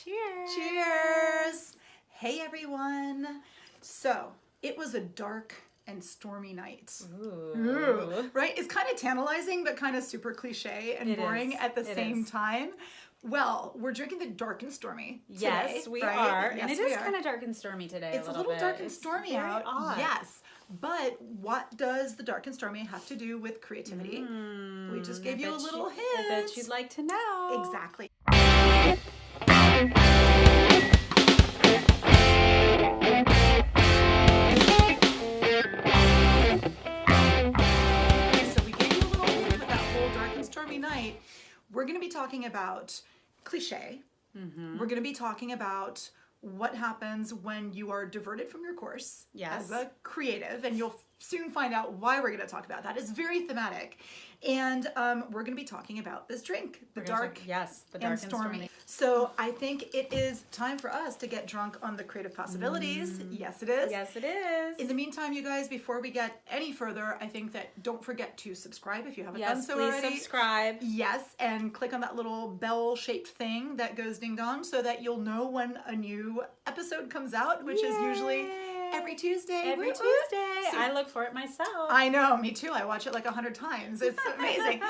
Cheers. Cheers. Hey, everyone. So, it was a dark and stormy night. Ooh. Right? It's kind of tantalizing, but kind of super cliche and boring at the same time. Well, we're drinking the Dark and Stormy today. Yes, we right? are. Yes, and it is kind of dark and stormy today. It's a little dark and stormy out. Odd. Yes. But what does the Dark and Stormy have to do with creativity? We just gave you a little hint. I bet you'd like to know. Exactly. So we gave you a little hint with that whole Dark and Stormy night. We're going to be talking about cliché. We're going to be talking about what happens when you are diverted from your course as a creative, and you'll soon find out why we're going to talk about that. It's very thematic. And we're going to be talking about this drink, the Dark and Stormy. So I think it is time for us to get drunk on the creative possibilities. Yes, it is. Yes, it is. In the meantime, you guys, before we get any further, I think that don't forget to subscribe if you haven't done so already. Please subscribe. Yes, and click on that little bell-shaped thing that goes ding-dong so that you'll know when a new episode comes out, which is usually every Tuesday. Every Tuesday. So, I look for it myself. I know, me too. I watch it like 100 times. It's amazing.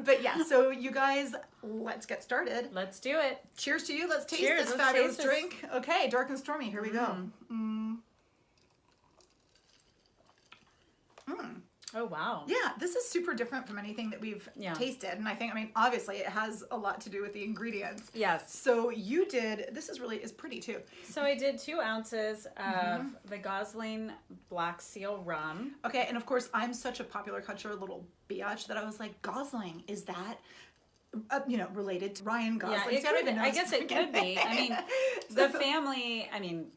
But yeah, so you guys, let's get started. Let's do it. Cheers to you. Let's taste this fabulous drink. Okay, Dark and Stormy. Here we go. Oh, wow. Yeah, this is super different from anything that we've tasted. And I think, obviously it has a lot to do with the ingredients. Yes. So you did, this is pretty too. So I did 2 ounces of the Gosling Black Seal rum. Okay, and of course, I'm such a popular culture little biatch that I was like, Gosling, is that... related to Ryan Gosling. Yeah, I guess it could be. The family,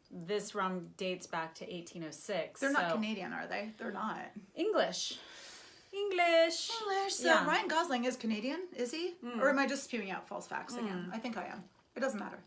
this rum dates back to 1806. They're not Canadian, are they? They're not. English. So Ryan Gosling is Canadian, is he? Or am I just spewing out false facts again? I think I am. It doesn't matter.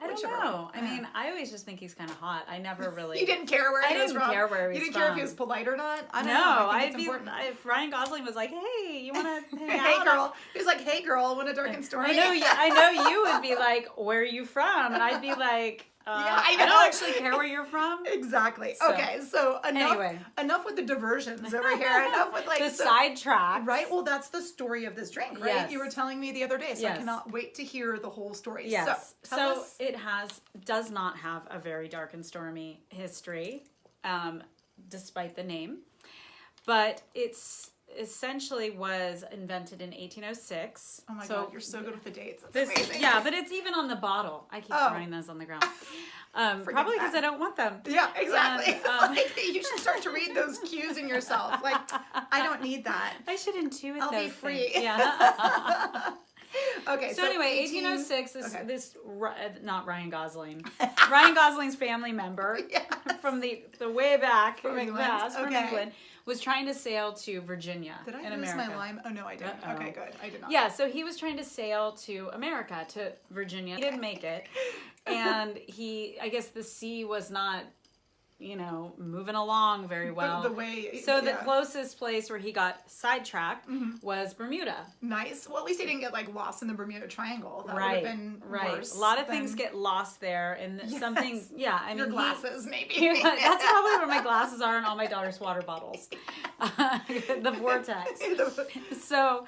I don't know. I always just think he's kind of hot. I never really... You didn't care where he was from? I didn't care where he was from. You didn't care if he was polite or not? I don't know. I think it's important. If Ryan Gosling was like, hey, you want to hang out? Hey, girl. He was like, hey, girl, want a Dark and Stormy? I know you would be like, where are you from? And I'd be like... I don't actually care where you're from. Exactly. Okay, so enough with the diversions over here. Enough with the sidetrack. Right? Well, that's the story of this drink, right? Yes. You were telling me the other day, so I cannot wait to hear the whole story. Yes. So it does not have a very dark and stormy history, despite the name, but it's essentially was invented in 1806. Oh my God, you're so good with the dates. That's amazing. Yeah, but it's even on the bottle. I keep throwing those on the ground. Probably because I don't want them. Yeah, exactly. And, you should start to read those cues in yourself. Like, I don't need that. I should intuit those. I'll be free. Yeah. Okay. So anyway, 1806. Not Ryan Gosling. Ryan Gosling's family member from the way back from England. Was trying to sail to Virginia in America. Did I lose my lime? Oh, no, I didn't. Okay, good. I did not. Yeah, so he was trying to sail to America, to Virginia. He didn't make it. And I guess the sea was not, moving along very well. The closest place where he got sidetracked was Bermuda. Nice. Well, at least he didn't get lost in the Bermuda Triangle. That would have been worse. A lot of things get lost there, and something. Yeah, your glasses maybe. That's probably where my glasses are and all my daughter's water bottles. The vortex. So.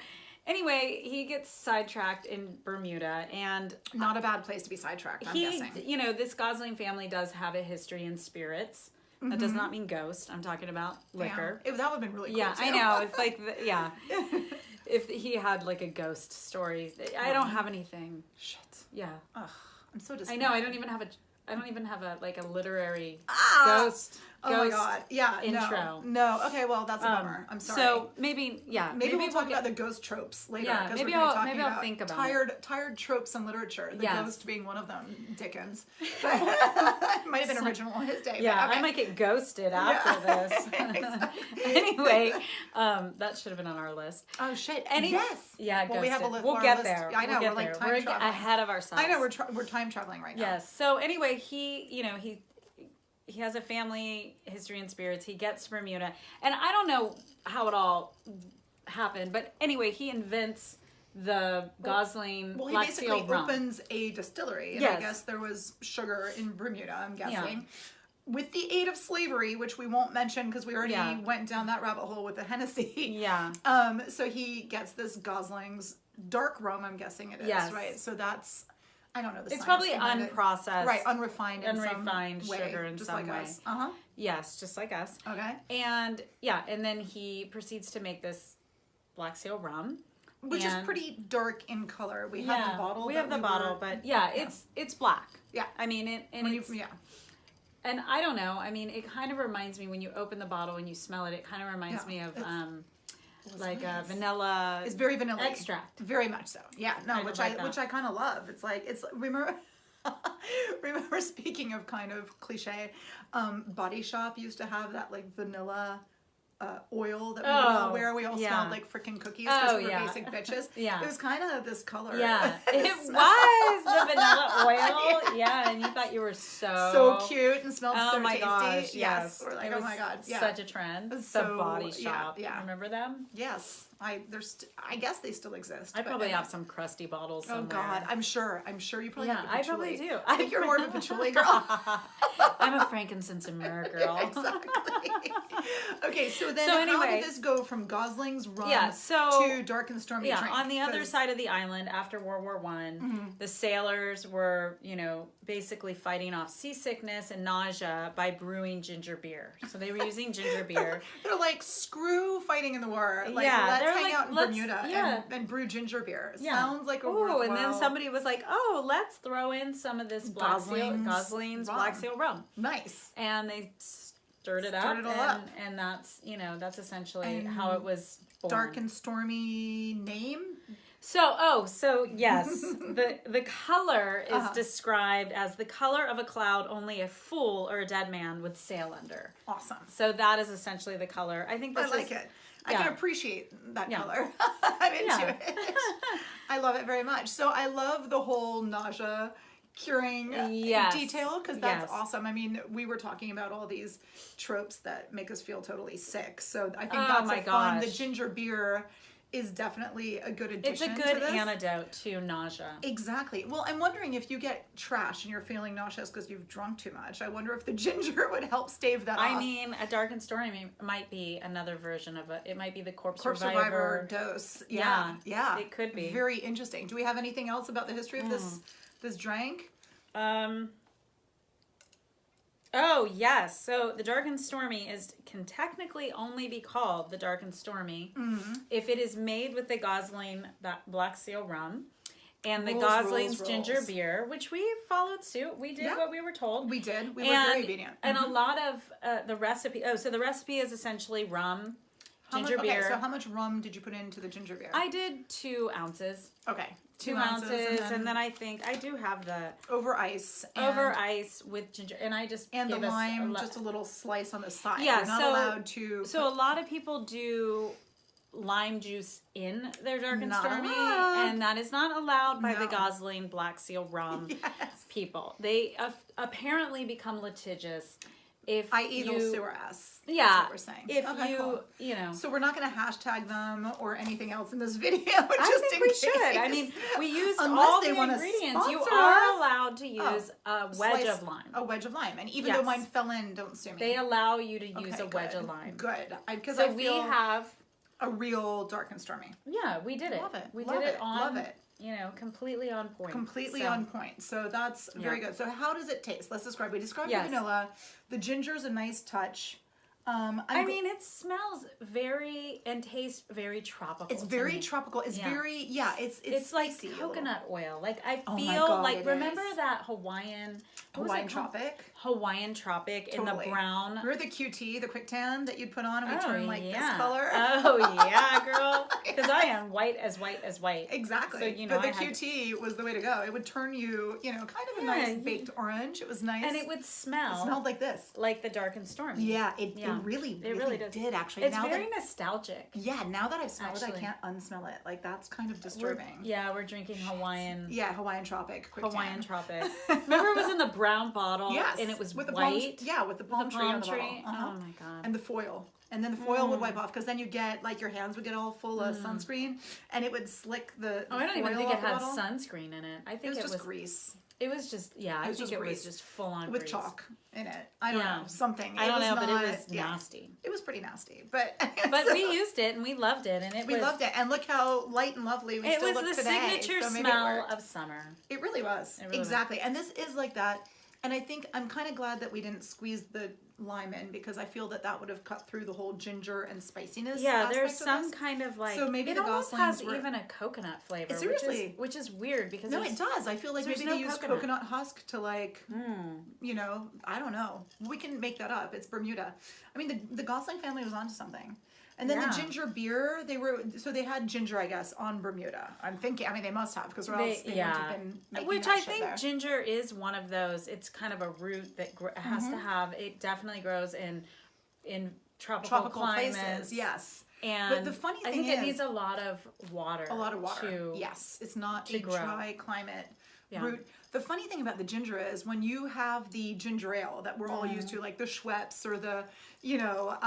Anyway, he gets sidetracked in Bermuda, and... Not a bad place to be sidetracked, I'm guessing. This Gosling family does have a history in spirits. That does not mean ghost. I'm talking about liquor. That would have been really cool, too. I know. It's like, if he had, a ghost story. I don't have anything. Shit. Yeah. Ugh, I'm so disappointed. I know. I don't even have a literary ghost. Oh my God. Yeah. Intro. No. Okay. Well, that's a bummer. I'm sorry. So maybe we'll talk about the ghost tropes later. Yeah. Maybe I'll think about tired tropes in literature. The ghost being one of them. Dickens. Might have been original in his day. Yeah. I might get ghosted after this. Anyway, that should have been on our list. Oh shit. Yes. Yeah. Well, we have a list. We'll get there. I know. We're ahead of ourselves. I know. We're time traveling right now. Yes. So anyway, he has a family history in spirits. He gets to Bermuda. And I don't know how it all happened. But anyway, he invents the Gosling Well, he Black basically Seal rum. opens a distillery, and Yes. I guess there was sugar in Bermuda, I'm guessing. With the aid of slavery, which we won't mention because we already went down that rabbit hole with the Hennessy. Yeah. So he gets this Gosling's dark rum, I'm guessing it is, right? So that's, I don't know the It's science probably behind it. unprocessed. Right, unrefined in Unrefined some sugar way, in just some like way. us. Uh-huh. Yes, just like us. Okay. And and then he proceeds to make this Black Seal rum. Which is pretty dark in color. We have the bottle. We have the bottle, but it's black. Yeah. I mean, and I don't know. I mean, it kind of reminds me when you open the bottle and you smell it. It kind of reminds me of like a vanilla. It's very vanilla extract. Very much so. Yeah. No, which I kind of love. It's remember. Remember, speaking of kind of cliche, Body Shop used to have that like vanilla oil that we would all wear. We all smelled like freaking cookies because we were basic bitches. It was kind of this color. Yeah, it was the vanilla oil. Yeah, and you thought you were so cute and smelled so my tasty. Gosh, Yes, we're like, oh my god, such a trend. The Body Shop. Yeah. Remember them? Yes. I guess they still exist. I probably have some crusty bottles somewhere. Oh God, I'm sure you probably have a patchouli. I probably do. I think you're more of a patchouli girl. I'm a frankincense and myrrh girl. Exactly. Okay, so then how did this go from Gosling's rum to Dark and Stormy drink? On the other side of the island after World War I, the sailors were, basically fighting off seasickness and nausea by brewing ginger beer. So they were using ginger beer. They're like, screw fighting in the war. Like, let's hang out in Bermuda and brew ginger beer. Sounds like a worthwhile. And then somebody was like, let's throw in some of this Gosling's Black Seal rum. Nice. And they stirred it up. And that's, that's essentially how it was born. Dark and Stormy name? So yes, the color is described as the color of a cloud only a fool or a dead man would sail under. Awesome. So that is essentially the color. I think this I like it. I can appreciate that color. I'm into it. I love it very much. So I love the whole nausea curing detail because that's awesome. I mean, we were talking about all these tropes that make us feel totally sick. So I think that's fun. The ginger beer is definitely a good addition to this. It's a good antidote to nausea. Exactly. Well, I'm wondering if you get trashed and you're feeling nauseous because you've drunk too much. I wonder if the ginger would help stave that off. I mean, a Dark and Stormy might be another version of it. It might be the Corpse Survivor dose. Yeah. It could be. Very interesting. Do we have anything else about the history of this drink? Oh, yes. So the Dark and Stormy can technically only be called the Dark and Stormy if it is made with the Gosling Black Seal rum and the Gosling's ginger beer, which we followed suit. We did what we were told. We did. We were very obedient. And a lot of the recipe. So the recipe is essentially rum, ginger beer. Okay, so how much rum did you put into the ginger beer? I did 2 ounces. Okay. 2 ounces, and then I think I do have the over ice with ginger, and I just and the lime, just a little slice on the side. Yeah, you're not allowed to. So a lot of people do lime juice in their Dark and Stormy, and that is not allowed by the Gosling Black Seal rum people. They apparently become litigious. If i.e. they'll sue us. Yeah. That's what we're saying. If So we're not going to hashtag them or anything else in this video. I think we should. I mean, we used all the ingredients. You are allowed to use a wedge of lime. A wedge of lime. And even though mine fell in, don't sue me. They allow you to use a wedge of lime. Good. Because so we have a real Dark and Stormy. Yeah, we did it. Love it. We did it on. Love it. Completely on point. Completely on point. So that's very good. So how does it taste? Let's describe. We described the vanilla. The ginger's a nice touch. I mean, it smells and tastes very tropical. It's very tropical. It's very, it's like coconut oil. Like I feel remember that Hawaiian Tropic? Hawaiian Tropic in the brown. Remember the QT, the quick tan that you'd put on and would turn this color? Oh yeah, girl. Because I am white as white. Exactly. So but the QT was the way to go. It would turn you, kind of a nice baked orange. It was nice. And it would smell. It smelled like this. Like the Dark and Stormy. Yeah, it really did actually. It's very nostalgic. Yeah, now that I've smelled it, I can't unsmell it. Like that's kind of disturbing. We're drinking Hawaiian. Yeah, Hawaiian Tropic. Hawaiian Tropic. Remember it was in the round bottle. Yes. And it was with the white. with the palm tree on the bottle. Oh my God. And the foil. And then the foil would wipe off because then you get, like, your hands would get all full of sunscreen and it would slick the I don't even foil think it off the had bottle. sunscreen in it. I think it was just grease. It was just, I think it was just full on with grease. chalk in it. I don't know, something. I don't know, but it was nasty. It was pretty nasty, but we used it and we loved it, and we loved it, and look how light and lovely we still look today. It was the signature smell of summer. It really was. Exactly, and this is like that. And I think I'm kind of glad that we didn't squeeze the lime in because I feel that would have cut through the whole ginger and spiciness. Yeah, there's some kind of like. So maybe it the almost Goslings has even a coconut flavor. Seriously, which is weird because it does. I feel like maybe they used coconut husk to like, you know, I don't know. We can make that up. It's Bermuda. I mean, the Gosling family was onto something. And then the ginger beer, they had ginger, I guess, on Bermuda. I'm thinking, I mean, they must have, because or else they wouldn't have been making Which that I think there. Ginger is one of those. It's kind of a root that has to have. It definitely grows in tropical climates. Places. Yes. And but the funny thing I think it needs a lot of water. A lot of water. Yes, it's not a dry climate root. The funny thing about the ginger is when you have the ginger ale that we're all used to, like the Schweppes or the, you know.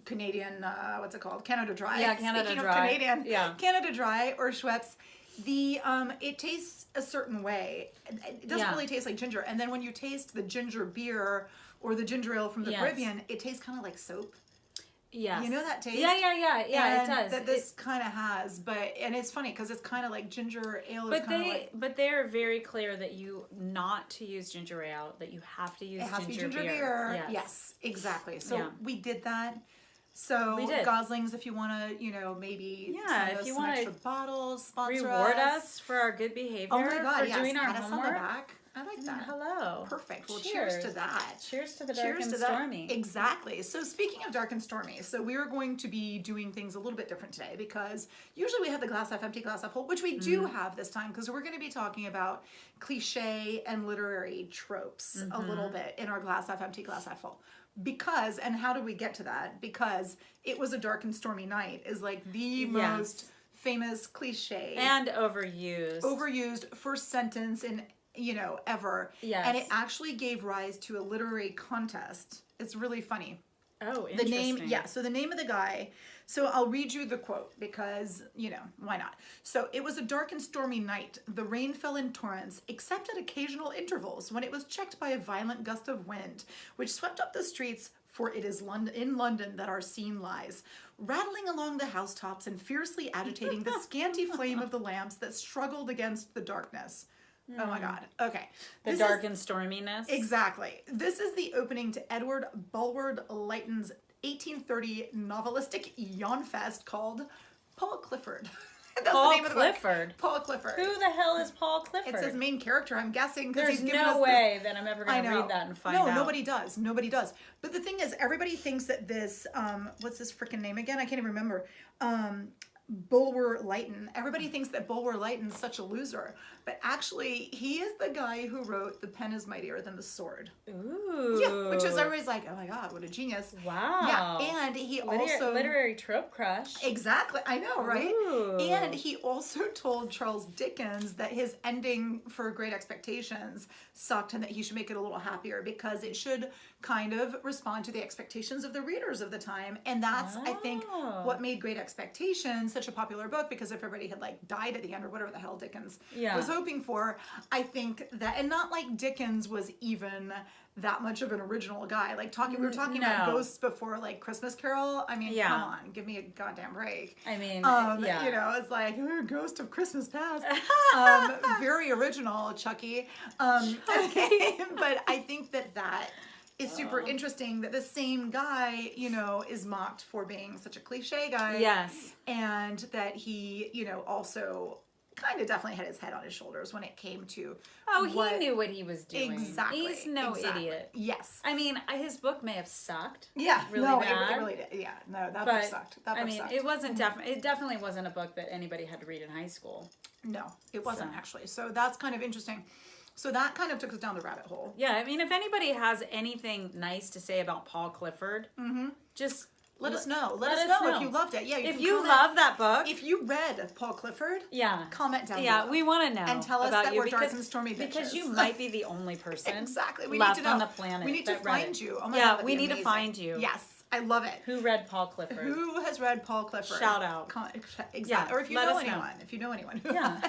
Canadian, what's it called? Canada Dry. Yeah, Canada Speaking Dry. Of Canadian, Canada Dry or Schweppes, it tastes a certain way. It doesn't really taste like ginger. And then when you taste the ginger beer or the ginger ale from the Caribbean, it tastes kind of like soap. Yes. You know that taste? Yeah, it does. That this kind of has, and it's funny because it's kind of like ginger ale is kind of like... But they're very clear that you not to use ginger ale, that you have to use ginger beer. Yes, exactly. So we did that. So we did. Goslings, if you want to, you know, maybe send us some extra bottles, sponsor reward us for our good behavior. Oh my God, for doing our pat homework. us on the back. I like that. Hello. Perfect. Well, cheers to that. Cheers to the Dark and Stormy. Exactly. So speaking of Dark and Stormy, so we are going to be doing things a little bit different today because usually we have the glass half empty, glass half full, which we do have this time because we're going to be talking about cliche and literary tropes a little bit in our glass half empty, glass half full. Because, and how did we get to that? Because it was a dark and stormy night is like the most famous cliche. And overused. Overused first sentence in ever. Yes. And it actually gave rise to a literary contest. It's really funny. Oh, interesting. So the name of the guy, so I'll read you the quote because, why not? So it was a dark and stormy night. The rain fell in torrents, except at occasional intervals when it was checked by a violent gust of wind, which swept up the streets, for it is in London that our scene lies, rattling along the housetops and fiercely agitating the scanty flame of the lamps that struggled against the darkness. Oh my God. Okay. The dark and storminess. Exactly. This is the opening to Edward Bullwer-Lytton's 1830 novelistic yawn-fest called Paul Clifford. That's Paul the name of the Clifford. book. Paul Clifford. Who the hell is Paul Clifford? It's his main character, I'm guessing. There's no way that I'm ever going to read that and find out. No, nobody does. Nobody does. But the thing is, everybody thinks that this, what's his freaking name again? I can't even remember. Bullwer-Lytton. Everybody thinks that Bullwer-Lytton's such a loser, but actually he is the guy who wrote "The pen is mightier than the sword." Ooh. Yeah, which is everybody's like, oh my God, what a genius. Wow. Yeah, and he also... Literary trope crush. Exactly. I know, right? Ooh. And he also told Charles Dickens that his ending for Great Expectations sucked and that he should make it a little happier because it should kind of respond to the expectations of the readers of the time. And that's, I think, what made Great Expectations such a popular book, because if everybody had like died at the end or whatever the hell Dickens was hoping for, I think that, and not like Dickens was even that much of an original guy. Like we were talking about ghosts before, like Christmas Carol. I mean, come on, give me a goddamn break. I mean, it's like Ghost of Christmas Past. Very original, Chucky. Okay, but I think that is super interesting that the same guy, is mocked for being such a cliche guy. Yes. And that he, also kind of definitely had his head on his shoulders when it came to he knew what he was doing. Exactly. He's no idiot. Yes. I mean, his book may have sucked. Yeah. Really bad. It really did. Yeah. No, that book sucked. It wasn't it definitely wasn't a book that anybody had to read in high school. No, it wasn't actually. So that's kind of interesting. So that kind of took us down the rabbit hole. Yeah, I mean, if anybody has anything nice to say about Paul Clifford, just Let us know. Let us know if you loved it. Yeah, if you love that book. If you read Paul Clifford, comment down below. Yeah, we want to know. And tell us about that you we're Dark and Stormy bitches. Because you might be the only person exactly. We left need to know. on the planet. We need to find you. Oh my God, God, we need to find you. Yes. I love it. Who read Paul Clifford? Who has read Paul Clifford? Shout out. Exactly. Yeah, or if you know anyone. If you know anyone who has.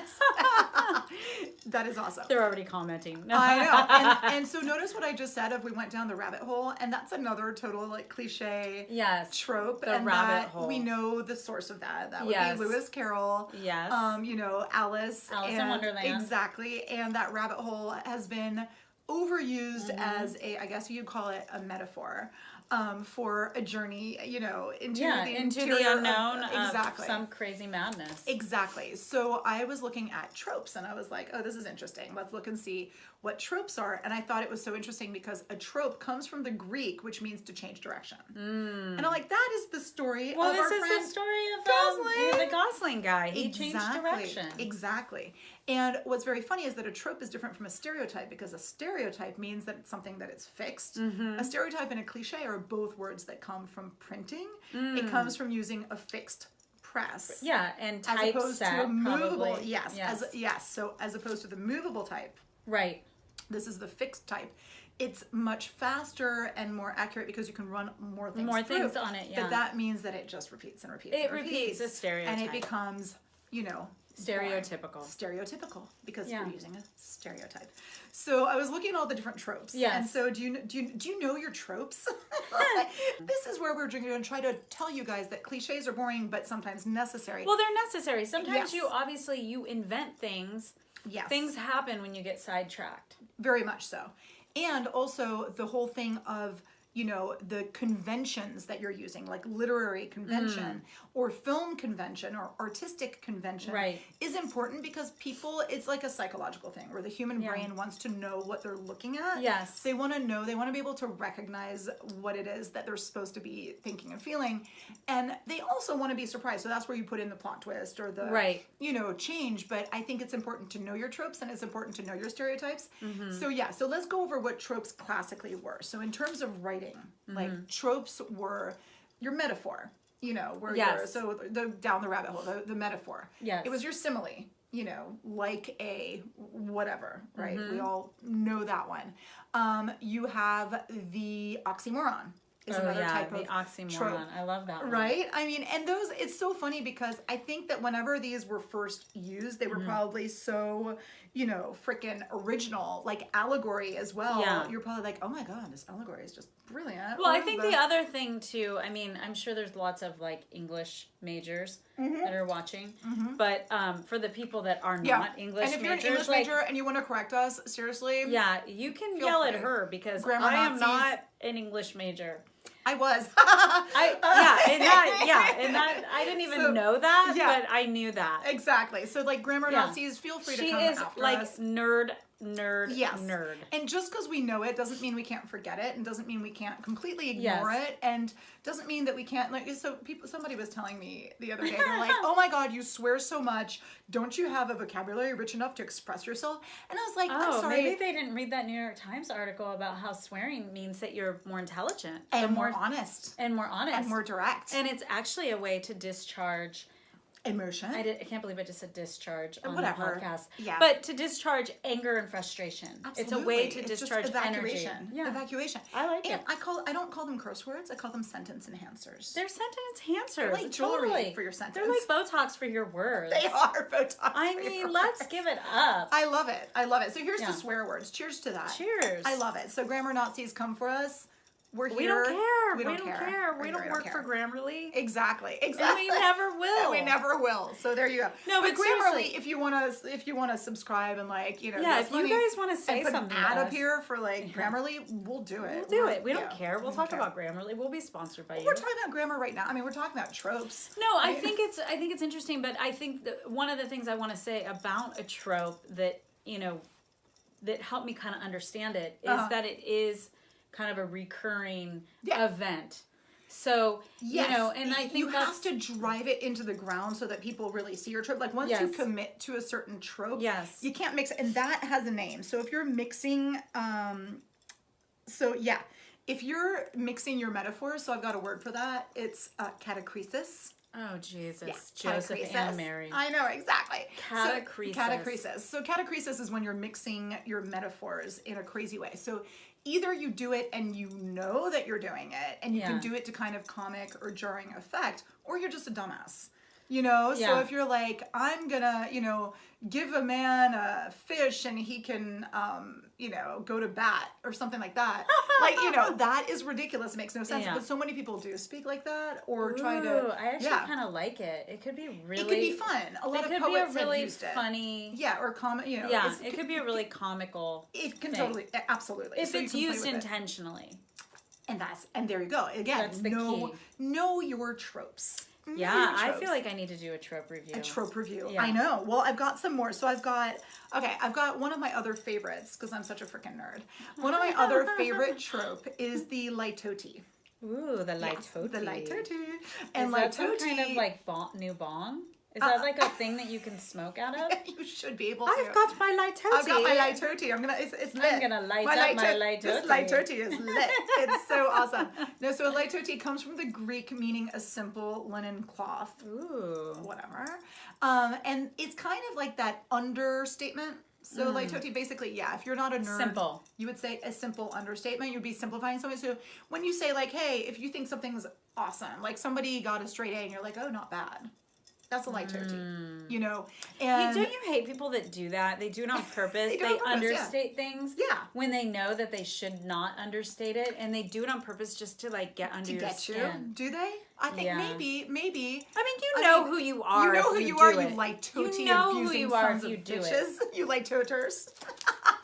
That is awesome. They're already commenting. I know. And so notice what I just said of we went down the rabbit hole, and that's another total like cliche trope. The rabbit hole. We know the source of that. That would be Lewis Carroll. Yes. You know, Alice in Wonderland. Exactly. And that rabbit hole has been overused as I guess you'd call it a metaphor. For a journey, you know, into the unknown of some crazy madness. Exactly. So I was looking at tropes and I was like, oh, this is interesting. Let's look and see what tropes are. And I thought it was so interesting because a trope comes from the Greek, which means to change direction. And I'm like, that is the story of our friend Well, this is the story of the Gosling guy. He changed direction. Exactly. And what's very funny is that a trope is different from a stereotype because a stereotype means that it's something that is fixed. A stereotype and a cliche are both words that come from printing. It comes from using a fixed press. Yeah, and typeset, as opposed to a movable. Probably. Yes. So as opposed to the movable type. Right. This is the fixed type. It's much faster and more accurate because you can run more things on it. Yeah. But that means that it just repeats and repeats. It repeats a stereotype, and it becomes, you know, stereotypical because we're using a stereotype. So I was looking at all the different tropes. Yes. And so do you know your tropes? This is where we're going to try to tell you guys that cliches are boring, but sometimes necessary. Well, they're necessary. Sometimes you invent things. Yes. Things happen when you get sidetracked. Very much so. And also the whole thing of, you know, the conventions that you're using, like literary convention or film convention or artistic convention is important because people, it's like a psychological thing where the human brain wants to know what they're looking at. Yes. They want to know, they want to be able to recognize what it is that they're supposed to be thinking and feeling. And they also want to be surprised. So that's where you put in the plot twist or the, you know, change. But I think it's important to know your tropes and it's important to know your stereotypes. So so let's go over what tropes classically were. So in terms of writing, like tropes were your metaphor, you know, where you're, so down the rabbit hole, the metaphor. Yes. It was your simile, you know, like a whatever, right? We all know that one. You have the oxymoron. Is another type of oxymoron. Trope. I love that one. Right? I mean, and those, it's so funny because I think that whenever these were first used, they were probably so, you know, freaking original, like allegory as well. Yeah. You're probably like, oh my God, this allegory is just brilliant. Well, I think the other thing too, I mean, I'm sure there's lots of like English majors that are watching, but for the people that are not English majors. And if you're an English major and you want to correct us, seriously. Yeah, you can yell at her because I am not an English major. I was. I didn't even know that, but I knew that. Exactly. So like grammar Nazis, feel free to come after us. She is like nerd. And just because we know it doesn't mean we can't forget it and doesn't mean we can't completely ignore it and doesn't mean that we can't, like, so somebody was telling me the other day, they're like, oh my God, you swear so much. Don't you have a vocabulary rich enough to express yourself? And I was like, I'm sorry. Maybe they didn't read that New York Times article about how swearing means that you're more intelligent. And more honest. And more honest. And more direct. And it's actually a way to discharge emotion. I can't believe I just said discharge on the podcast. Yeah. But to discharge anger and frustration. Absolutely. It's a way to discharge evacuation. Energy. Yeah. Evacuation. I like it. I don't call them curse words. I call them sentence enhancers. They're sentence enhancers. They're like jewelry for your sentence. They're like Botox for your words. They are Botox. I mean, let's give it up. I love it. So here's the swear words. Cheers to that. Cheers. I love it. So grammar Nazis, come for us. We're here. We don't care. We don't care. We don't work for Grammarly. Exactly. And we never will. And we never will. So there you go. No, but Grammarly, if you want to subscribe and like, you know, if you guys want to say and put something an ad up here for like Grammarly, we'll do it. We'll do it. We don't care. We'll talk about Grammarly. We'll be sponsored by you. We're talking about grammar right now. I mean, we're talking about tropes. No, I think it's interesting, but I think that one of the things I want to say about a trope that, you know, that helped me kind of understand it is that it is kind of a recurring event. So, you know, and I think you have to drive it into the ground so that people really see your trope. Like once you commit to a certain trope, you can't mix it. And that has a name. So if you're mixing, if you're mixing your metaphors, so I've got a word for that. It's catachresis. Oh, Jesus. Yeah, Joseph and Mary. I know, exactly. Catachresis. So, catachresis. So catachresis is when you're mixing your metaphors in a crazy way. So either you do it and you know that you're doing it, and you can do it to kind of comic or jarring effect, or you're just a dumbass. You know, so if you're like, I'm gonna, you know, give a man a fish and he can, you know, go to bat or something like that. Like, you know, that is ridiculous. It makes no sense. But so many people do speak like that or try to. I actually kind of like it. It could be really. It could be fun. A lot of poets have used it. Funny. Yeah, or you know. Yeah, it could be a really comical. It can totally, absolutely. If it's used intentionally. And there you go. Again, that's the key. Know your tropes. Yeah, I feel like I need to do a trope review. A trope review. Yeah. I know. Well, I've got some more. So I've got one of my other favorites, because I'm such a freaking nerd. One of my other favorite trope is the laitoti. Ooh, the laitoti. The laitoti. And is that some kind of like new bong? Is that like a thing that you can smoke out of? You should be able to. I've got my laitoti. I've got my laitoti. It's lit. I'm gonna light up my laitoti. This laitoti is lit. It's so awesome. No, so a laitoti comes from the Greek, meaning a simple linen cloth. Ooh. Whatever. And it's kind of like that understatement. So laitoti, basically, if you're not a nerd, simple. You would say a simple understatement. You'd be simplifying something. So when you say like, hey, if you think something's awesome, like somebody got a straight A and you're like, oh, not bad. That's a laitoti, you know. And don't you hate people that do that? They do it on purpose. They understate things. Yeah. When they know that they should not understate it, and they do it on purpose just to like get under your skin. Do they? I think maybe. I mean, you know who you are. You know who you are. You laitoti. You know who you are if you do it. You laitoters.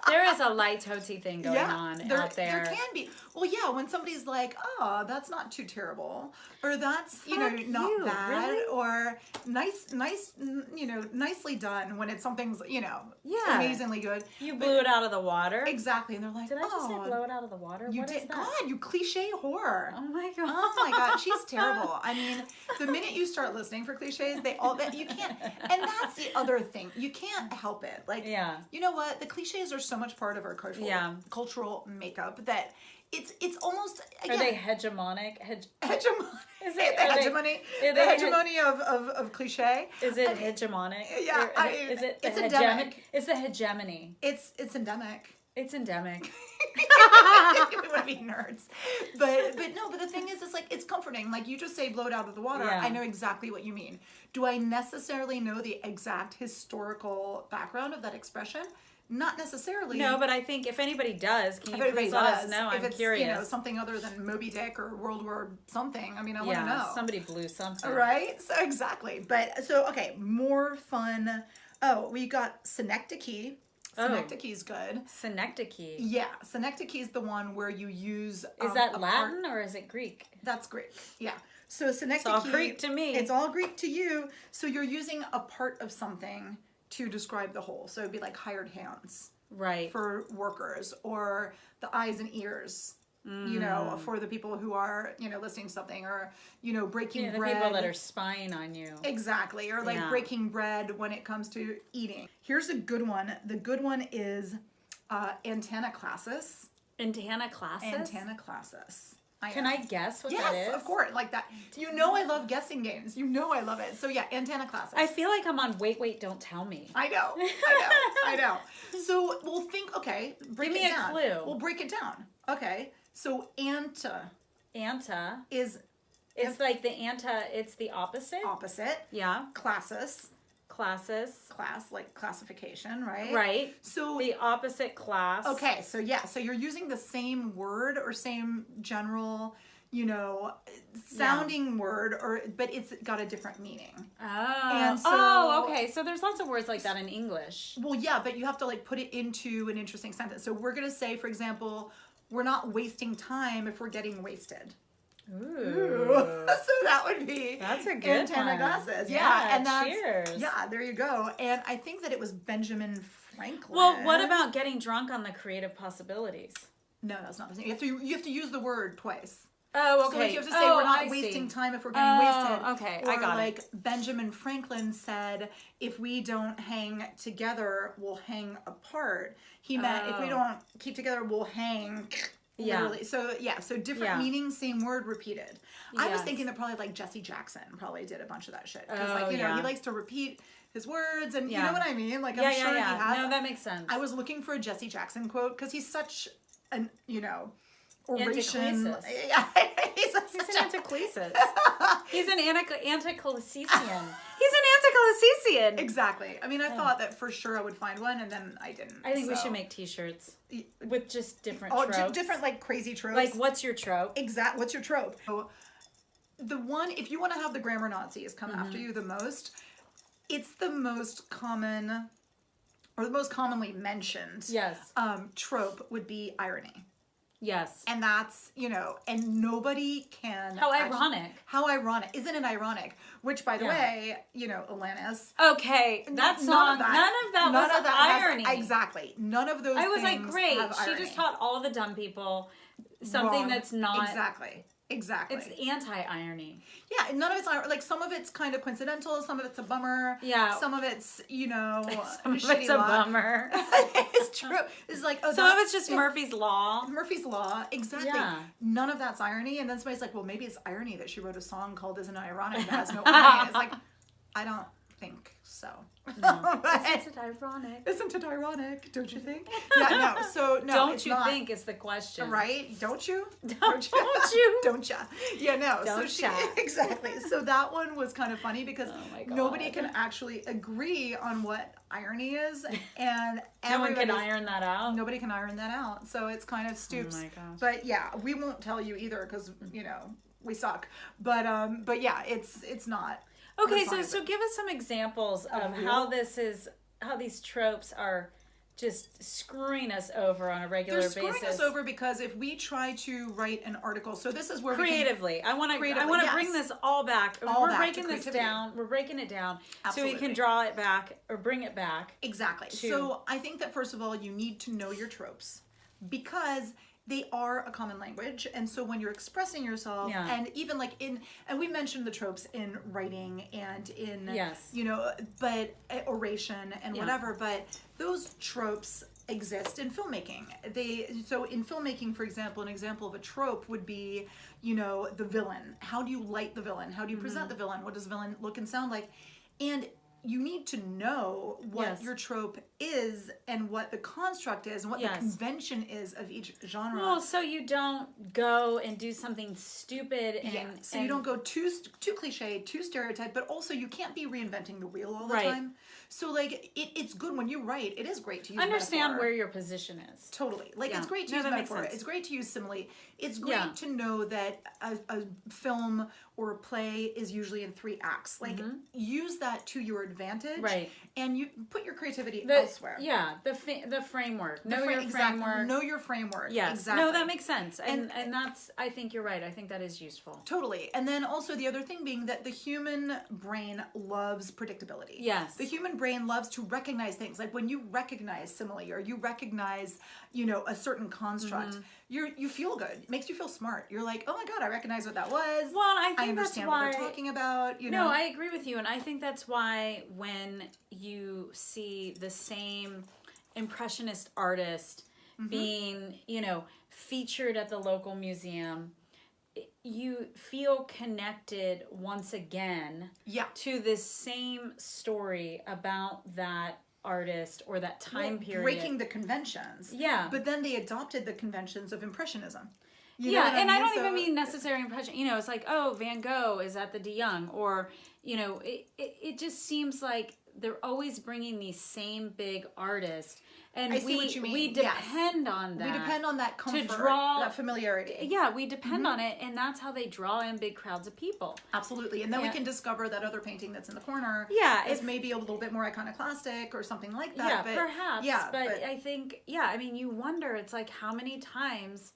There is a laitoti thing going on out there. There can be. Well, yeah, when somebody's like, oh, that's not too terrible. Or that's, not bad. Really? Or nice, nicely done when it's something's, amazingly good. You blew it out of the water. Exactly. And they're like, did I just say blow it out of the water? You did. God, you cliche whore. Oh my God. Oh my God. She's terrible. I mean, the minute you start listening for cliches, you can't, and that's the other thing. You can't help it. Like, you know what? The cliches are so much part of our cultural makeup that it's almost, again, are they hegemonic? Hegemonic. Is it the hegemony of cliche? Is it hegemonic? Yeah. It's endemic. It's the hegemony. It's endemic. It's endemic. We would be nerds. But the thing is, it's like, it's comforting. Like, you just say blow it out of the water. I know exactly what you mean. Do I necessarily know the exact historical background of that expression? Not necessarily. No, but I think if anybody does, can you please let us know? I'm curious. Something other than Moby Dick or World War something. I mean, I want to know. Somebody blew something. Right? So, exactly. But, okay, more fun. Oh, we got synecdoche. Synecdoche is good. Synecdoche. Yeah. Synecdoche is the one where you use... is that Latin or is it Greek? That's Greek. Yeah. So synecdoche... It's all Greek to me. It's all Greek to you. So you're using a part of something to describe the whole. So it'd be like hired hands. Right. For workers. Or the eyes and ears. For the people who are, listening to something, or, breaking bread. The people that are spying on you. Exactly. Or like breaking bread when it comes to eating. Here's a good one. The good one is antenna-classis. Antenna-classis? Antenna-classis. Can I guess what that is? Yes, of course. Like that. I love guessing games. I love it. So yeah, antenna-classis. I feel like I'm on Wait, Don't Tell Me. I know. So we'll think, break it down. Give me a clue. We'll break it down. Okay. So anta is... It's like the it's the opposite? Opposite. Yeah. Classis. Class, like classification, right? Right. So the opposite class. Okay, so so you're using the same word or same general, sounding word, but it's got a different meaning. Oh. And so, okay. So there's lots of words like that in English. Well, yeah, but you have to put it into an interesting sentence. So we're gonna say, for example, we're not wasting time if we're getting wasted. Ooh. So that would be that's a good antenna-classis. Yeah, and that's cheers. Yeah, there you go. And I think that it was Benjamin Franklin. Well, what about getting drunk on the creative possibilities? No, that's not the same. You have to use the word twice. Oh, okay. So you have to say we're not wasting time if we're getting wasted. Okay, or I got it. Benjamin Franklin said, if we don't hang together, we'll hang apart. He meant if we don't keep together, we'll hang Literally. So different meanings, same word repeated. I was thinking that probably like Jesse Jackson probably did a bunch of that shit. Because he likes to repeat his words and you know what I mean? Like I'm sure he has. No, that makes sense. I was looking for a Jesse Jackson quote because he's such an, oration. Yeah, he's an antiquasis. He's an antiqualicesian. He's an antiqualicesian. Exactly. I mean, I thought that for sure I would find one, and then I didn't. I think we should make T-shirts with just different tropes. Different like crazy tropes. Like, what's your trope? Exactly. What's your trope? So, the one, if you want to have the grammar Nazis come after you the most, it's the most common, or the most commonly mentioned trope would be irony. Yes. And that's, and nobody can... How ironic. How ironic. Isn't it ironic? Which, by the way, Alanis... Okay, that song, none of that was irony. Exactly. None of those things I was like, great. She just taught all the dumb people something that's not... Exactly. It's anti-irony. Yeah, none of it's like some of it's kind of coincidental, some of it's a bummer. Yeah. Some of it's, some of it's a bummer. It's true. It's like, some of it's just Murphy's Law. Murphy's Law, exactly. Yeah. None of that's irony. And then somebody's like, well, maybe it's irony that she wrote a song called Isn't It Ironic that has no irony. It's like, I don't think so. No. Isn't it ironic? Isn't it ironic? Don't you think? Yeah, no. So no. Don't you think is the question? Right? Don't you? Don't you? Don't ya? Yeah, no. Don't so exactly. So that one was kind of funny because nobody can actually agree on what irony is, and no one can iron that out. Nobody can iron that out. So it's kind of stoops. Oh my gosh. But yeah, we won't tell you either because we suck. But yeah, it's not. Okay, so give us some examples of how these tropes are just screwing us over on a regular basis. They're screwing us over because if we try to write an article, so this is where creatively, I want to bring this all back. We're breaking this down. We're breaking it down so we can draw it back or bring it back. Exactly. So I think that first of all, you need to know your tropes because they are a common language, and so when you're expressing yourself, and even like and we mentioned the tropes in writing and in but oration and whatever, but those tropes exist in filmmaking. So in filmmaking, for example, an example of a trope would be, the villain. How do you light the villain? How do you present the villain? What does the villain look and sound like? And you need to know what your trope is and what the construct is and what the convention is of each genre. Well, so you don't go and do something stupid so you don't go too cliche, too stereotype, but also you can't be reinventing the wheel all the time. So like it's good when you write. It is great to use understand metaphor. where your position is. Totally. Like it's great to use metaphor. It's great to use simile. It's great to know that a film or a play is usually in 3 acts. Like use that to your advantage. Right. And you put your creativity elsewhere. Yeah. The framework. Know your framework. Know your framework. Yes. Exactly. No, that makes sense. And that's, I think you're right. I think that is useful. Totally. And then also the other thing being that the human brain loves predictability. Yes. The human brain loves to recognize things. Like when you recognize simile or you recognize, a certain construct, you feel good. It makes you feel smart. You're like, oh my God, I recognize what that was. Well, I think understand that's why, what they're talking about. No, I agree with you. And I think that's why when you see the same impressionist artist being, featured at the local museum, you feel connected once again to this same story about that artist or that time period. Breaking the conventions. Yeah. But then they adopted the conventions of Impressionism. I don't even mean necessary impression. It's like, oh, Van Gogh is at the De Young, or, it just seems like they're always bringing these same big artists. And I see what you mean. We depend on that. We depend on that comfort, to draw, that familiarity. Yeah, we depend on it, and that's how they draw in big crowds of people. Absolutely. And then we can discover that other painting that's in the corner is maybe a little bit more iconoclastic or something like that. Yeah, but, perhaps. Yeah, but I think, you wonder, it's like how many times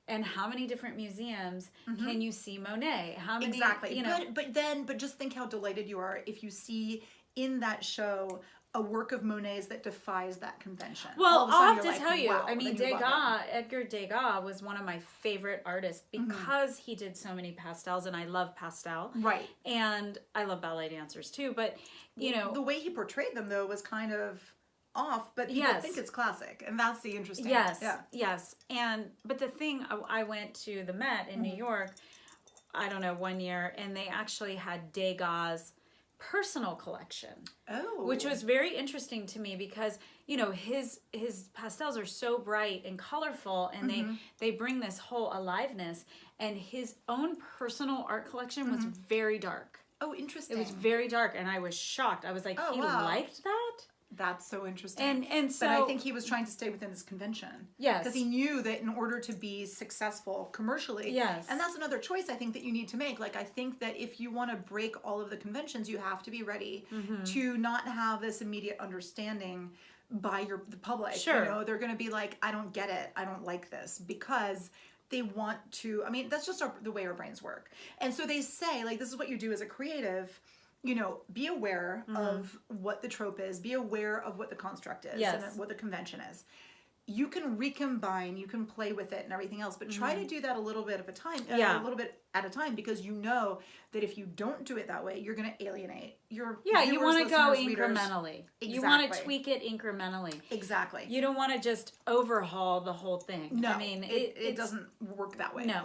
and how many different museums can you see Monet? How many? Exactly. But just think how delighted you are if you see in that show a work of Monet's that defies that convention. Well, I'll have to tell you, wow, I mean, Edgar Degas was one of my favorite artists because he did so many pastels, and I love pastel. Right. And I love ballet dancers too, but, the way he portrayed them, though, was kind of off, but people think it's classic, and that's the interesting. Yes. But the thing, I went to the Met in New York, I don't know, one year, and they actually had Degas' personal collection. Oh. Which was very interesting to me because, you know, his pastels are so bright and colorful, and they bring this whole aliveness, and his own personal art collection was very dark. Oh, interesting. It was very dark, and I was shocked. I was like, he liked that? That's so interesting. And so, but I think he was trying to stay within this convention. Yes. Because he knew that in order to be successful commercially. Yes. And that's another choice I think that you need to make. Like, I think that if you want to break all of the conventions, you have to be ready to not have this immediate understanding by the public. Sure. You know, they're going to be like, I don't get it. I don't like this. Because they want to, I mean, that's just the way our brains work. And so they say, like, this is what you do as a creative. You know, be aware of what the trope is, be aware of what the construct is, and what the convention is. You can recombine, you can play with it and everything else, but try to do that a little bit a little bit at a time, because you know that if you don't do it that way, you're going to alienate your viewers, you want to go readers. Incrementally. Exactly. You want to tweak it incrementally. Exactly. You don't want to just overhaul the whole thing. No, I mean, it doesn't work that way. No.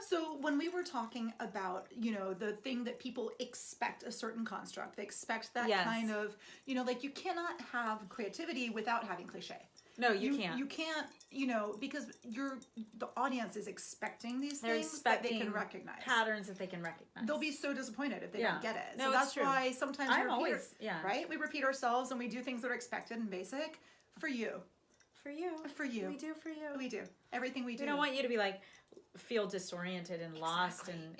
So when we were talking about, you know, the thing that people expect a certain construct, they expect that kind of, you know, like you cannot have creativity without having cliche. No, you can't. You can't, you know, because the audience is expecting these They're things that they can recognize. Patterns that they can recognize. They'll be so disappointed if they don't get it. No, so that's true. why sometimes right? We repeat ourselves and we do things that are expected and basic for you. For you. For you. We do for you. We do. Everything we do. We don't want you to be like, feel disoriented and lost and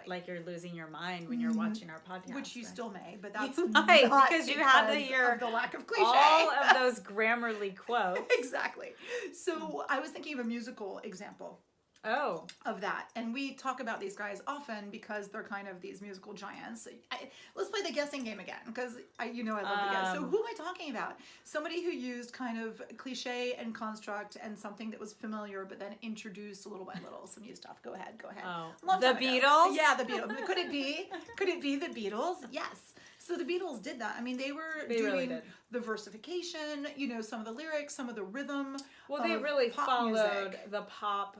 like you're losing your mind when you're watching our podcast. Which you still may, but that's not because you had to hear the lack of cliche. All of those Grammarly quotes. Exactly. So I was thinking of a musical example. Of that. And we talk about these guys often because they're kind of these musical giants. Let's play the guessing game again, because I love the guess. So who am I talking about? Somebody who used kind of cliche and construct and something that was familiar, but then introduced little by little some new stuff. Go ahead. The Beatles? Yeah, the Beatles. Could it be the Beatles? Yes. So the Beatles did that. I mean, they doing really the versification, you know, some of the lyrics, some of the rhythm. Well, they really followed music. The pop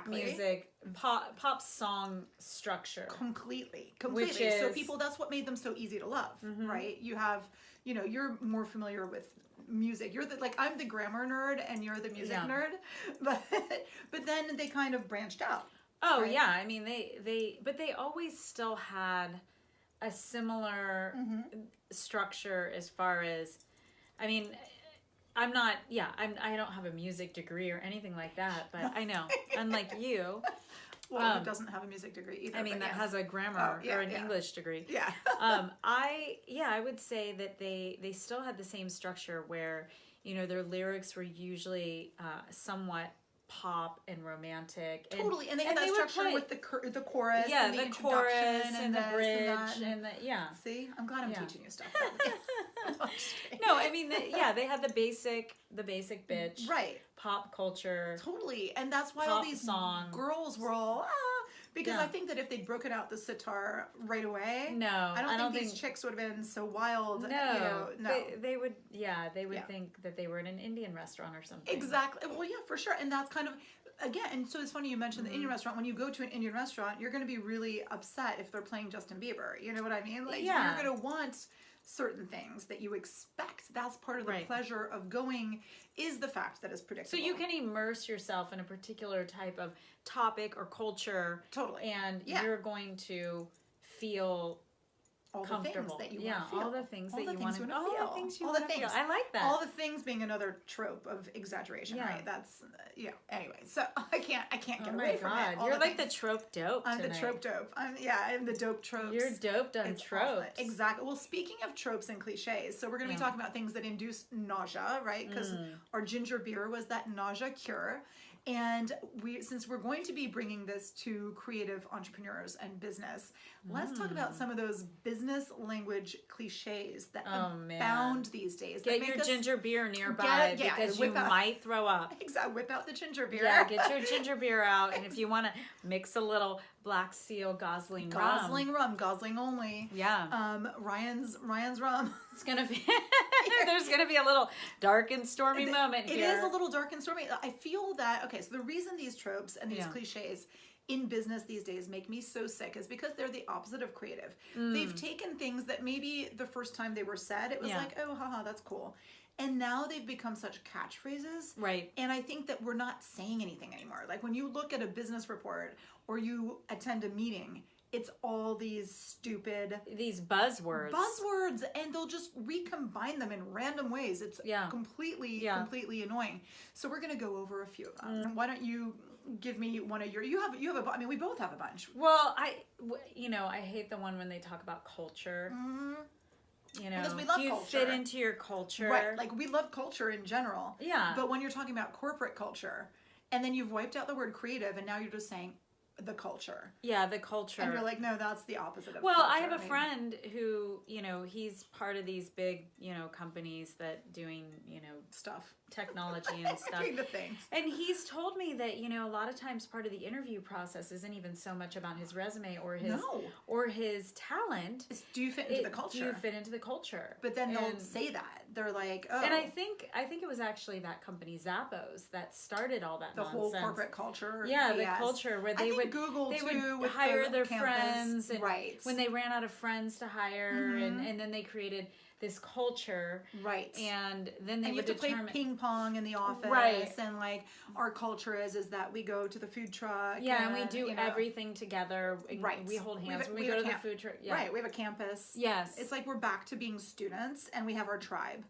music, pop song structure. Completely. Which is, so people, that's what made them so easy to love, right? You have, you know, you're more familiar with music. You're I'm the grammar nerd and you're the music nerd. But then they kind of branched out. Oh, right? Yeah. I mean, but they always still had a similar structure as far as, I mean, I don't have a music degree or anything like that, but I know, unlike you. Well, who doesn't have a music degree either? I mean, that has a grammar or an English degree. Yeah. I would say that they still had the same structure where, you know, their lyrics were usually somewhat pop and romantic. Totally, and they had that structure with the chorus, and the chorus and the bridge and the See, I'm glad I'm teaching you stuff. No, I mean, they had the basic bitch, right? Pop culture, totally, and that's why all these girls were all because I think that if they'd broken out the sitar right away, I don't think these chicks would have been so wild. No, they would think that they were in an Indian restaurant or something. Exactly. Well, yeah, for sure, and that's kind of. Again, and so it's funny you mentioned the Indian restaurant. When you go to an Indian restaurant, you're going to be really upset if they're playing Justin Bieber. You know what I mean? You're going to want certain things that you expect. That's part of the pleasure of going, is the fact that it's predictable. So you can immerse yourself in a particular type of topic or culture. Totally. And you're going to feel all comfortable. The things that you want to feel. All the things that you want to feel. All the things you want to feel. I like that. All the things being another trope of exaggeration, right? That's anyway, so I can't get away from it. You're like the trope dope. I'm the trope dope. I'm the dope tropes. You're doped on tropes. Awesome. Exactly. Well, speaking of tropes and cliches, so we're going to be talking about things that induce nausea, right? Because our ginger beer was that nausea cure. And since we're going to be bringing this to creative entrepreneurs and business, let's talk about some of those business business language cliches that abound these days. Get your ginger beer nearby because you might throw up. Exactly. Whip out the ginger beer. Yeah, get your ginger beer out. And if you want to mix a little Black Seal Gosling rum. Gosling only. Yeah. Ryan's rum. It's going to be, there's going to be a little dark and stormy moment here. It is a little dark and stormy. I feel that, okay, so the reason these tropes and these cliches in business these days make me so sick is because they're the opposite of creative. They've taken things that maybe the first time they were said, it was like, oh, haha, that's cool. And now they've become such catchphrases. Right. And I think that we're not saying anything anymore. Like when you look at a business report or you attend a meeting, it's all these stupid... These buzzwords. And they'll just recombine them in random ways. It's completely annoying. So we're going to go over a few of them. Why don't you give me one of your... You have a... I mean, we both have a bunch. Well, I hate the one when they talk about culture. You know, because we love culture. Fit into your culture? Right, like we love culture in general. Yeah. But when you're talking about corporate culture, and then you've wiped out the word creative, and now you're just saying the culture. Yeah, the culture. And you're like, no, that's the opposite of culture. Well, I have a friend who, he's part of these big, companies that doing, stuff. Technology and stuff. The things. And he's told me that, a lot of times part of the interview process isn't even so much about his resume or his talent. Do you fit into the culture? Do you fit into the culture? But then they'll say that. They're like, oh. And I think it was actually that company Zappos that started all that nonsense. The whole corporate culture. Yeah, the culture where they would hire their friends. And when they ran out of friends to hire and then they created this culture, and then they would determine to play ping pong in the office, and like our culture is that we go to the food truck, and we do everything together, we hold hands when we go to the food truck, we have a campus, it's like we're back to being students, and we have our tribe.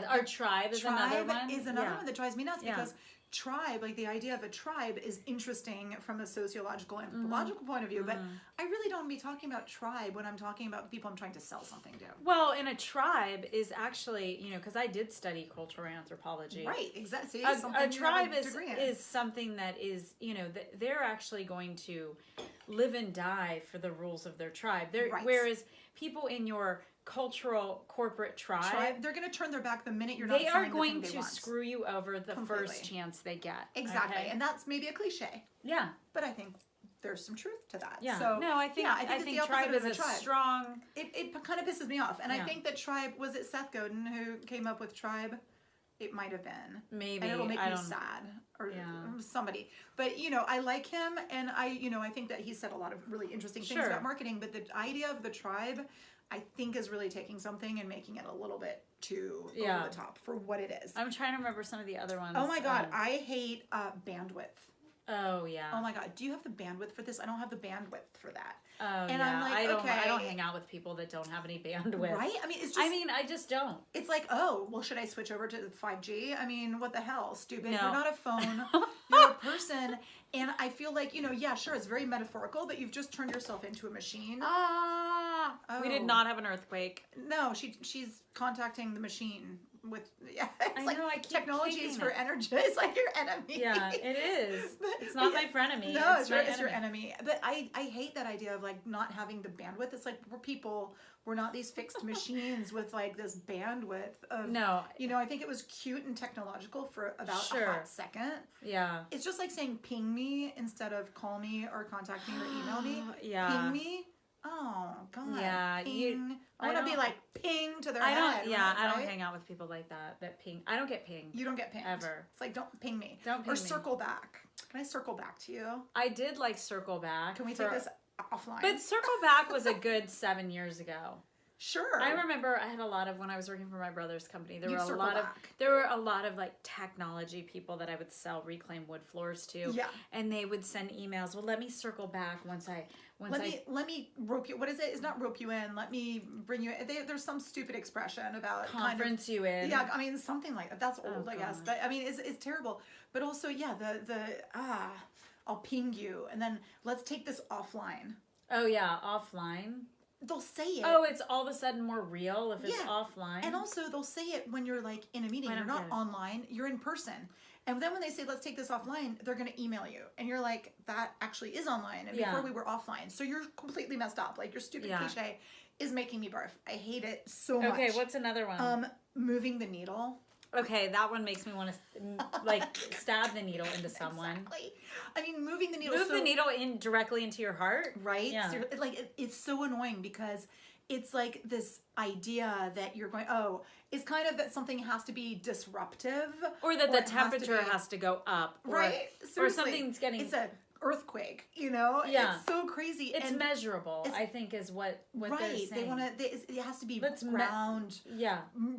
Our tribe is another one. One that drives me nuts because tribe, like the idea of a tribe, is interesting from a sociological, anthropological point of view, but I really don't want to be talking about tribe when I'm talking about the people I'm trying to sell something to. Well, and a tribe is actually, because I did study cultural anthropology. Right, exactly. A tribe is something that is, they're actually going to live and die for the rules of their tribe. Whereas people in your cultural corporate tribe, they're going to turn their back the minute you're not selling the thing they want. They are going to screw you over the first chance they get. Exactly. Okay? And that's maybe a cliche. Yeah. But I think there's some truth to that. Yeah. So, no, I think tribe is a strong... It kind of pisses me off. And I think that tribe... Was it Seth Godin who came up with tribe? It might have been. Maybe. And it'll make me sad. Or somebody. But, I like him. And I think that he said a lot of really interesting things about marketing. But the idea of the tribe... I think is really taking something and making it a little bit too over the top for what it is. I'm trying to remember some of the other ones. Oh my God, I hate bandwidth. Oh yeah. Oh my God, do you have the bandwidth for this? I don't have the bandwidth for that. Oh and I'm like, I don't hang out with people that don't have any bandwidth. Right? I mean, I just don't. It's like, oh, well, should I switch over to 5G? I mean, what the hell, stupid? No. You're not a phone. You're a person. And I feel like, sure, it's very metaphorical, but you've just turned yourself into a machine. We did not have an earthquake. No, she's contacting the machine with, technology is her energy. It's like your enemy. Yeah, it is. It's not my frenemy. No, it's your enemy. But I hate that idea of like not having the bandwidth. It's like we're not these fixed machines with like this bandwidth of, I think it was cute and technological for about a hot second. Yeah. It's just like saying ping me instead of call me or contact me or email me. Yeah. Ping me. Oh God. Yeah. Ping. I want to be like ping to their head. I don't hang out with people like that. That ping. I don't get pinged. You don't get pinged. Ever. It's like don't ping me. Don't ping me. Or circle back. Can I circle back to you? I did like circle back. Can we take this offline? But circle back was a good 7 years ago. Sure. I remember I had a lot of, when I was working for my brother's company, there were a lot of like technology people that I would sell reclaimed wood floors to. Yeah. And they would send emails. Well, let me circle back once let me rope you. What is it? It's not rope you in. Let me bring you in. There's some stupid expression about conference you in. Yeah. I mean, something like that. That's old, I guess. But I mean, it's terrible. But also, I'll ping you and then let's take this offline. Oh yeah. Offline. They'll say it. Oh, it's all of a sudden more real if it's offline. And also, they'll say it when you're like in a meeting. You're not online. You're in person. And then when they say, let's take this offline, they're going to email you. And you're like, that actually is online. And before we were offline. So you're completely messed up. Like your stupid cliche is making me barf. I hate it so much. Okay, what's another one? Moving the needle. Okay, that one makes me want to like stab the needle into someone. Exactly. I mean, moving the needle. Move the needle in directly into your heart. Right? Yeah. So, like, it's so annoying because it's like this idea that you're going, it's kind of that something has to be disruptive. Or that the temperature has to go up. Right? Or something's getting... It's an earthquake, you know? Yeah. It's so crazy. It's measurable, I think, is what they're saying. They want to... It has to be ground...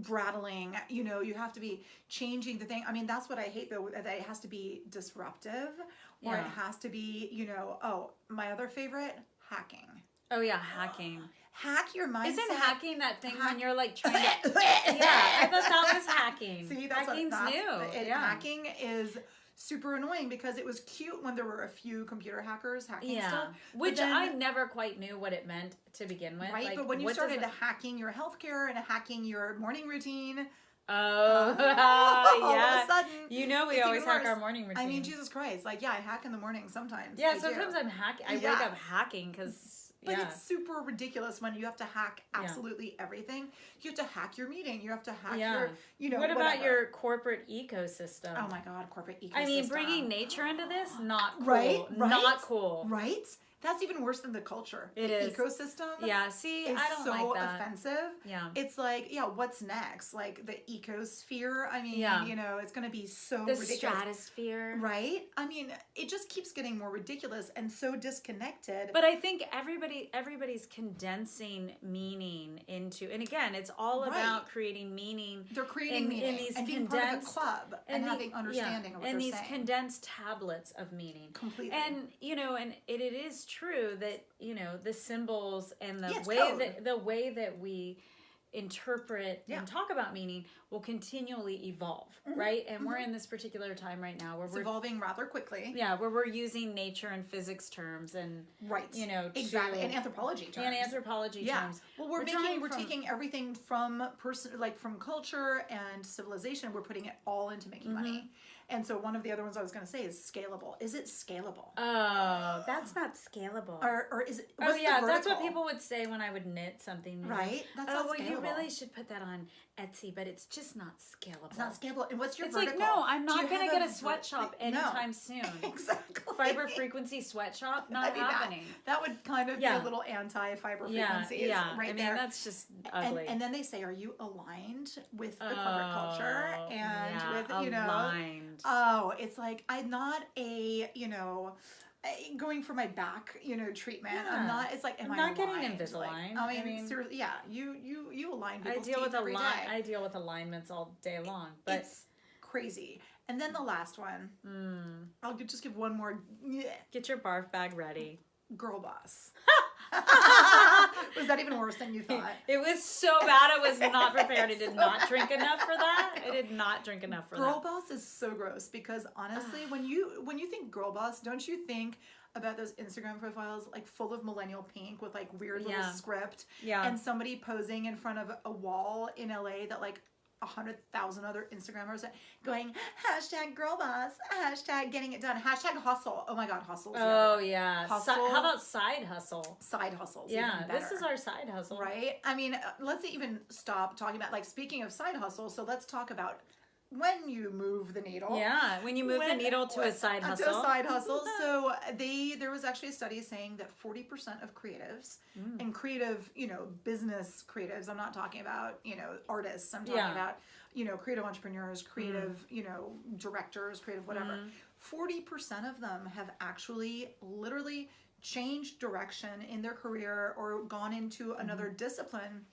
rattling. You know, you have to be changing the thing. I mean, that's what I hate, though, that it has to be disruptive. Or it has to be, you know... my other favorite, hacking. Oh, yeah, hacking. Hack your mindset. Isn't hacking that thing when you're like trying to... Yeah, I thought that was hacking. See, hacking's new. Hacking is super annoying because it was cute when there were a few computer hackers hacking stuff. Which then, I never quite knew what it meant to begin with. Right, like, but when you started hacking your healthcare and hacking your morning routine... all of a sudden, you know, we always hack our morning routine. I mean, Jesus Christ. Like, I hack in the morning sometimes. Yeah, sometimes I'm hacking. I wake up hacking because... But it's super ridiculous when you have to hack absolutely everything. You have to hack your meeting. You have to hack your, you know, What about your corporate ecosystem? Oh my God, corporate ecosystem. I mean, bringing nature into this, not cool. Right? Not cool. Right? That's even worse than the culture. It is. Ecosystem. Yeah, see, I don't like that. So offensive. Yeah. It's like, what's next? Like the ecosphere. I mean, you know, it's going to be so ridiculous. The stratosphere. Right? I mean, it just keeps getting more ridiculous and so disconnected. But I think everybody's condensing meaning into, and again, it's all about creating meaning. They're creating meaning in these and being part of a club and having understanding of what they're saying. And these condensed tablets of meaning. Completely. And, you know, and it is true that, you know, the symbols and the way that we interpret and talk about meaning will continually evolve, right? And we're in this particular time right now where we're evolving rather quickly. Yeah, where we're using nature and physics terms and you know, exactly, and anthropology terms. Terms. Well, we're taking everything from from culture and civilization. We're putting it all into making money. And so one of the other ones I was going to say is scalable. Is it scalable? Oh, that's not scalable. Or is it? That's what people would say when I would knit something. Right? That's not scalable. You really should put that on Etsy, but it's just not scalable. It's not scalable. And what's your vertical? It's like, no, I'm not going to get a sweatshop anytime soon. Exactly. Fiber frequency sweatshop, not happening. That would kind of be a little anti-fiber frequencies right there. That's just ugly. And then they say, are you aligned with the corporate culture and with, you know... aligned. Oh, it's like, I'm not a, you know... going for my back, you know, treatment. I'm not. It's like, I'm not getting Invisalign. Like, I mean, seriously, you align people's teeth every day. I deal with alignments all day long, but it's crazy. And then the last one, I'll just give one more. Get your barf bag ready. Girl boss. Was that even worse than you thought? It was so bad. I was not prepared. I did not drink enough for that. I did not drink enough for that. Girl boss is so gross because honestly, when you think girl boss, don't you think about those Instagram profiles like full of millennial pink with like weird little script and somebody posing in front of a wall in LA that like 100,000 other Instagrammers going #girlboss, #getting it done, #hustle. Oh my God, hustle. Oh yeah. How about side hustle? Side hustles. Yeah, this is our side hustle, right? I mean, let's even stop talking about like speaking of side hustle. So let's talk about when you move the needle. Yeah, when you move the needle to a side hustle. To a side hustle. So there was actually a study saying that 40% of creatives and creative, you know, business creatives, I'm not talking about, you know, artists, I'm talking about, you know, creative entrepreneurs, creative, you know, directors, creative whatever. 40% of them have actually literally changed direction in their career or gone into another discipline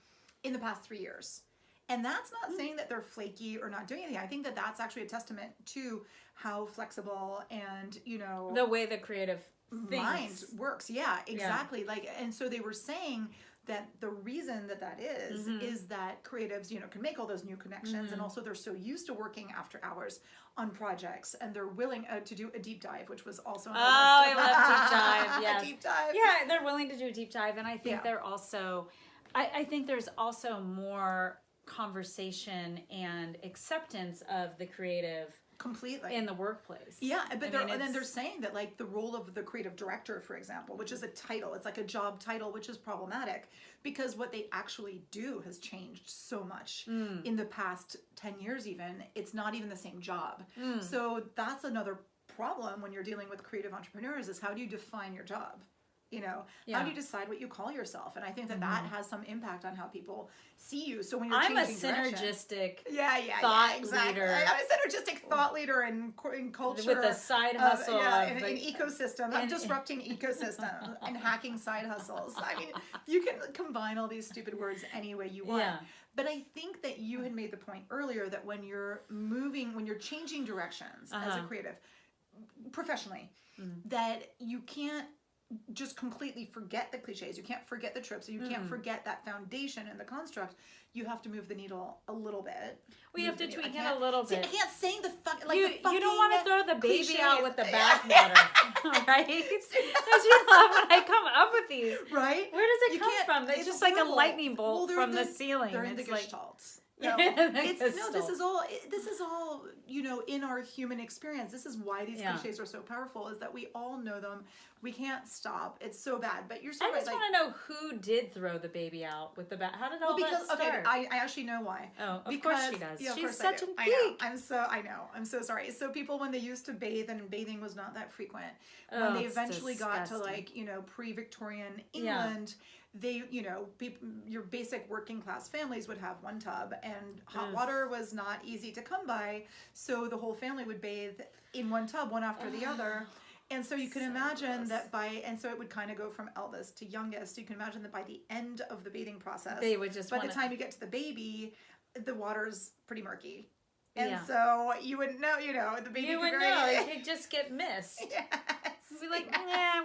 in the past 3 years. And that's not saying that they're flaky or not doing anything. I think that that's actually a testament to how flexible and, you know... the way the creative mind works. Yeah, exactly. Yeah. Like, and so they were saying that the reason that is that creatives, you know, can make all those new connections and also they're so used to working after hours on projects and they're willing to do a deep dive, which was also on the list. I love deep dive. Yes. Deep dive. Yeah, they're willing to do a deep dive. And I think they're also... I think there's also more... conversation and acceptance of the creative completely in the workplace. Yeah, but then they're saying that like the role of the creative director, for example, which is a title, it's like a job title, which is problematic because what they actually do has changed so much in the past 10 years even. It's not even the same job. So that's another problem when you're dealing with creative entrepreneurs is how do you define your job? You know, how do you decide what you call yourself? And I think that that has some impact on how people see you. So when you're I'm a changing synergistic thought leader. I'm a synergistic thought leader in culture. With a side hustle. In an ecosystem. I'm disrupting ecosystems and hacking side hustles. I mean, you can combine all these stupid words any way you want. Yeah. But I think that you had made the point earlier that when you're changing directions as a creative, professionally, that you can't just completely forget the cliches. You can't forget the tropes. You can't forget that foundation and the construct. You have to move the needle a little bit. We have to tweak it a little bit. I can't sing the fucking you don't want to throw the baby cliches out with the bathwater, right? Because you love when I come up with these. Right? Where does it come from? It's just like a lightning bolt from the ceiling. They're in the like, gestalts. No, this is all, you know, in our human experience. This is why these cliches are so powerful, is that we all know them. We can't stop. It's so bad. But you're so right. I just want to know who did throw the baby out with the bat. How did all that start? Okay, I actually know why. Oh, of course she does. Yeah, she's such a geek. I'm so sorry. So people, when they used to bathe, and bathing was not that frequent, when they eventually got to like, you know, pre-Victorian England, they, you know, your basic working class families would have one tub, and hot water was not easy to come by, so the whole family would bathe in one tub, one after the other. And so you can imagine that and so it would kind of go from eldest to youngest. You can imagine that by the end of the bathing process, they would just by the time you get to the baby, the water's pretty murky. And so you wouldn't know, you know, the baby could it could just get missed. We'd be like,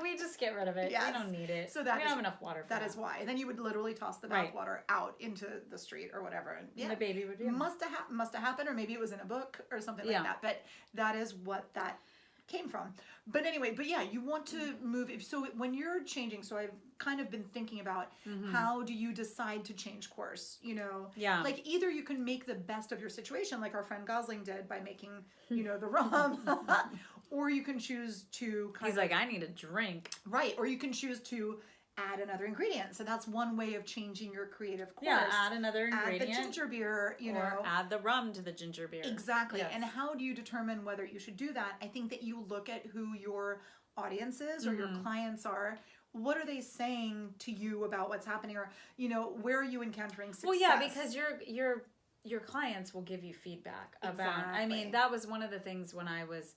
we just get rid of it. We don't need it. So we don't have enough water for that. That is why. And then you would literally toss the bath water out into the street or whatever. And the baby would be must have happened, or maybe it was in a book or something like that. But that is what that came from. But anyway, you want to move. So when you're changing, so I've kind of been thinking about how do you decide to change course, you know? Yeah. Like either you can make the best of your situation, like our friend Gosling did by making, you know, the rum, or you can choose to He's like, I need a drink. Right. Or you can choose to add another ingredient. So that's one way of changing your creative course. Yeah, add another ingredient. Add the ginger beer, you know. Or add the rum to the ginger beer. Exactly. Yes. And how do you determine whether you should do that? I think that you look at who your audience is or your clients are. What are they saying to you about what's happening? Or, you know, where are you encountering success? Well, yeah, because your clients will give you feedback about, I mean, that was one of the things when I was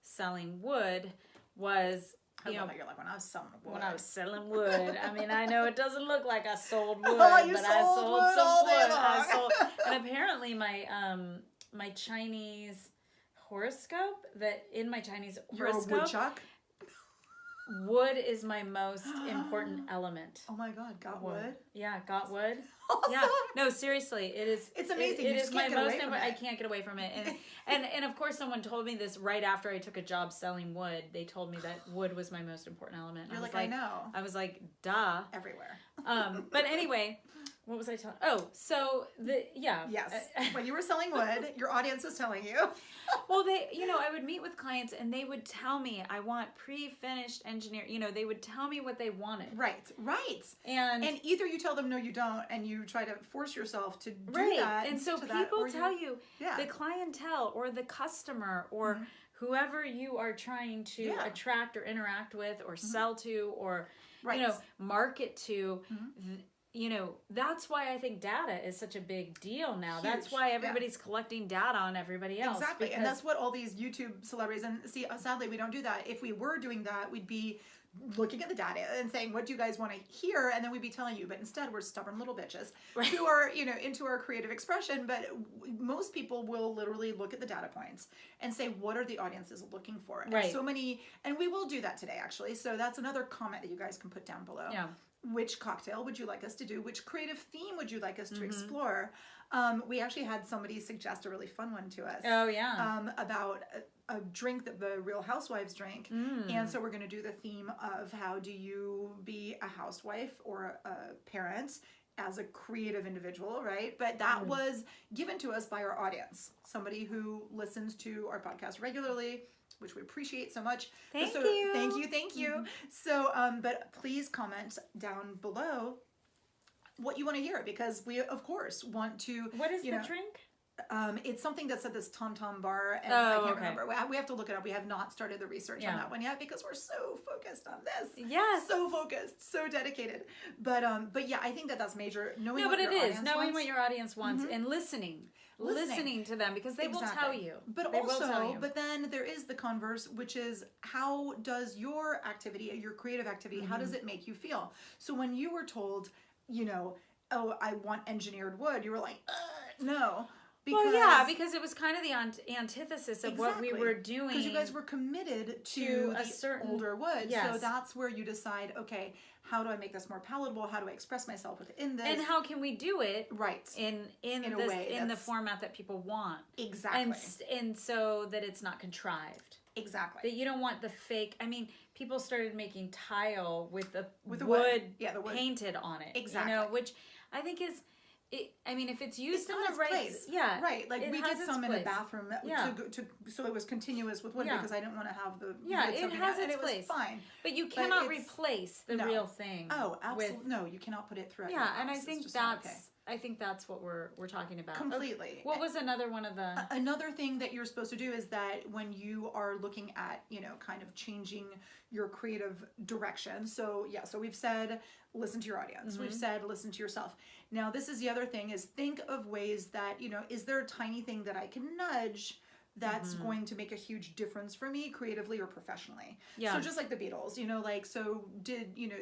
selling wood was... You're like, when I was selling wood. When I was selling wood. I mean, I know it doesn't look like I sold wood, but I sold some wood. And apparently my Chinese horoscope, that in my Chinese horoscope... You're a woodchuck? Wood is my most important element. Oh my God, got wood? Yeah, got wood. Awesome. Yeah, no, seriously, it is. It's amazing. It is my most important. I can't get away from it. And of course, someone told me this right after I took a job selling wood. They told me that wood was my most important element. You're like, I know. I was like, duh. Everywhere. But anyway. What was I telling? Oh, so Yes. When you were selling wood, your audience was telling you. Well, I would meet with clients and they would tell me, I want pre-finished engineer. You know, they would tell me what they wanted. Right. And either you tell them no, you don't, and you try to force yourself to do that. And so people tell you, the clientele or the customer or whoever you are trying to attract or interact with or sell to or, you know, market to. You know, that's why I think data is such a big deal now. Huge. That's why everybody's collecting data on everybody else. Exactly. And that's what all these YouTube celebrities, and see, sadly, we don't do that. If we were doing that, we'd be looking at the data and saying, what do you guys want to hear? And then we'd be telling you. But instead, we're stubborn little bitches who are, you know, into our creative expression. But most people will literally look at the data points and say, what are the audiences looking for? And so many, and we will do that today, actually. So that's another comment that you guys can put down below. Yeah. Which cocktail would you like us to do? Which creative theme would you like us to explore? We actually had somebody suggest a really fun one to us. Oh, yeah. About a drink that the Real Housewives drink. And so we're going to do the theme of how do you be a housewife or a parent as a creative individual, right? But that was given to us by our audience, somebody who listens to our podcast regularly, which we appreciate so much. Thank you. Thank you. So, but please comment down below what you want to hear, because we, of course, want to. What is the drink? It's something that's at this Tom Tom bar, and I can't remember. We have to look it up. We have not started the research on that one yet because we're so focused on this. Yes, so focused, so dedicated. But yeah, I think that's major. Knowing what your audience wants mm-hmm. and listening to them, because they will tell you. But but then there is the converse, which is, how does your activity, your creative activity, how does it make you feel? So when you were told, oh, I want engineered wood, you were like, no. Because it was kind of the antithesis of what we were doing. Because you guys were committed to a certain older wood. Yes. So that's where you decide, okay, how do I make this more palatable? How do I express myself within this? And how can we do it in the format that people want? Exactly. And so that it's not contrived. Exactly. That you don't want the fake. I mean, people started making tile with the wood painted on it. Exactly. Which I think is. If it's used in the right place, right. Like we did some in a bathroom, so it was continuous with wood because I didn't want to have the it has its place. It was fine, but you cannot replace the real thing. Oh, absolutely, no, you cannot put it throughout. Yeah, and I think that's what we're talking about completely. What was another one of the another thing that you're supposed to do is that when you are looking at kind of changing your creative direction. So we've said listen to your audience. Mm-hmm. We've said listen to yourself. Now this is the other thing, is think of ways that is there a tiny thing that I can nudge that's going to make a huge difference for me creatively or professionally. Yeah. So just like the Beatles,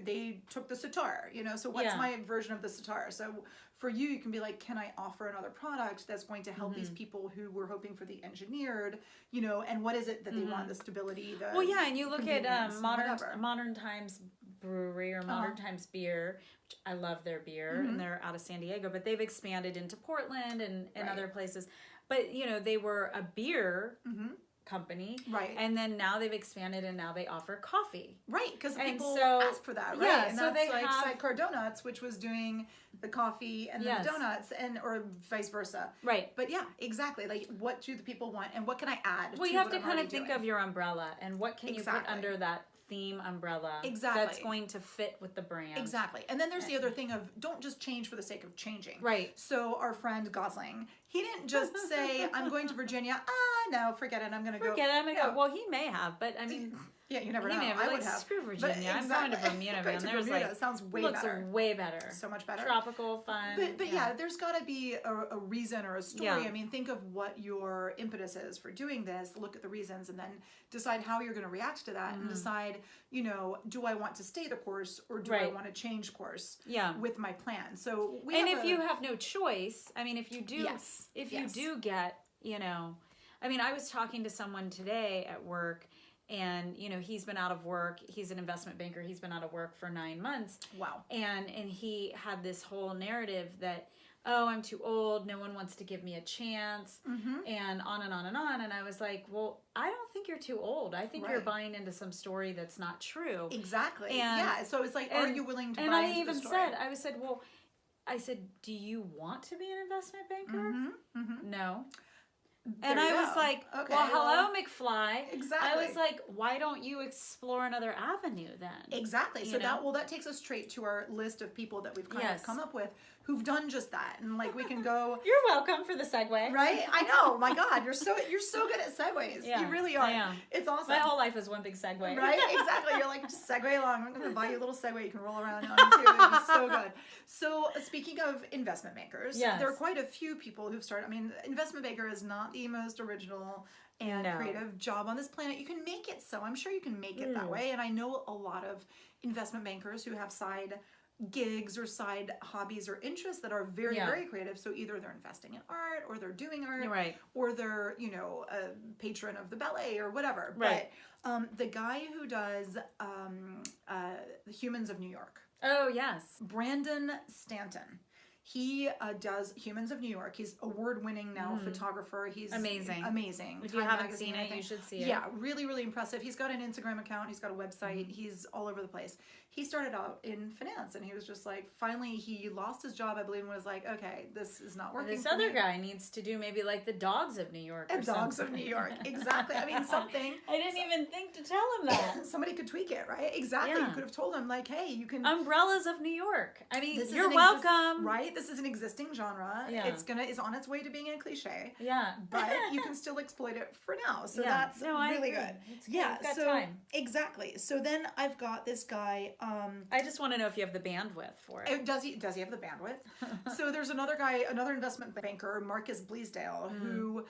they took the sitar, so what's my version of the sitar? So for you can be like, can I offer another product that's going to help these people who were hoping for the engineered, and what is it that they want, the stability, and you look at Modern Times Brewery or Modern Times Beer, which I love their beer, and they're out of San Diego, but they've expanded into Portland and other places. But, they were a beer company. Right. And then now they've expanded and now they offer coffee. Right, because people ask for that, right? Yeah, and so that's like Sidecar Donuts, which was doing the coffee and the donuts, or vice versa. Right. But yeah, exactly. Like, what do the people want and what can I add? Well, you have to kind of think of your umbrella and what can you put under that theme umbrella that's going to fit with the brand. Exactly. And then there's the other thing of don't just change for the sake of changing. Right. So our friend Gosling, he didn't just say, I'm going to Virginia. No, forget it. I'm going to go. Well, he may have, but I mean... Yeah, you never know. I would have. Screw Virginia. I'm going to Bermuda. Bermuda sounds way better. Looks way better. So much better. Tropical, fun. But there's got to be a reason or a story. Yeah. I mean, think of what your impetus is for doing this. Look at the reasons, and then decide how you're going to react to that, and decide, do I want to stay the course or do I want to change course? With my plan. So if you have no choice, I mean, if you do, you do get, I mean, I was talking to someone today at work. And, he's been out of work. He's an investment banker. He's been out of work for 9 months. Wow. And he had this whole narrative that, oh, I'm too old. No one wants to give me a chance. And on and on and on. And I was like, well, I don't think you're too old. I think you're buying into some story that's not true. Exactly. And, so it's like, are you willing to buy into the story? I said, do you want to be an investment banker? No. And I was like, well, hello, McFly. Exactly. I was like, why don't you explore another avenue then? Exactly. So that takes us straight to our list of people that we've kind of come up with who've done just that. And like we can go. You're welcome for the segue. Right? I know. My God, you're so good at segues. Yeah, you really are. I am. It's awesome. My whole life is one big segue. Right? Exactly. You're like, just segue along. I'm going to buy you a little segue you can roll around on too. It's so good. So speaking of investment bankers, there are quite a few people who've started. I mean, investment banker is not the most original and creative job on this planet. You can make it so. I'm sure you can make it that way. And I know a lot of investment bankers who have side gigs or side hobbies or interests that are very, very creative. So either they're investing in art or they're doing art or they're, a patron of the ballet or whatever. Right. But the guy who does the Humans of New York. Oh, yes. Brandon Stanton. He does Humans of New York. He's award-winning now photographer. He's amazing. If you haven't seen it, you should see it. Yeah, really, really impressive. He's got an Instagram account. He's got a website. He's all over the place. He started out in finance, and he was just like, finally, he lost his job, I believe, and was like, okay, this is not working. This other guy needs to do maybe like the Dogs of New York. And Dogs of New York, exactly. I mean, something. I didn't even think to tell him that. Somebody could tweak it, right? Exactly. You could have told him, like, hey, you can. Umbrellas of New York. I mean, you're welcome. Right? This is an existing genre. Yeah. It's on its way to being a cliche. Yeah. But you can still exploit it for now. So that's really good. Yeah. Got time. Exactly. So then I've got this guy. I just want to know if you have the bandwidth for it. Does he have the bandwidth? So there's another guy, another investment banker, Marcus Bleasdale, who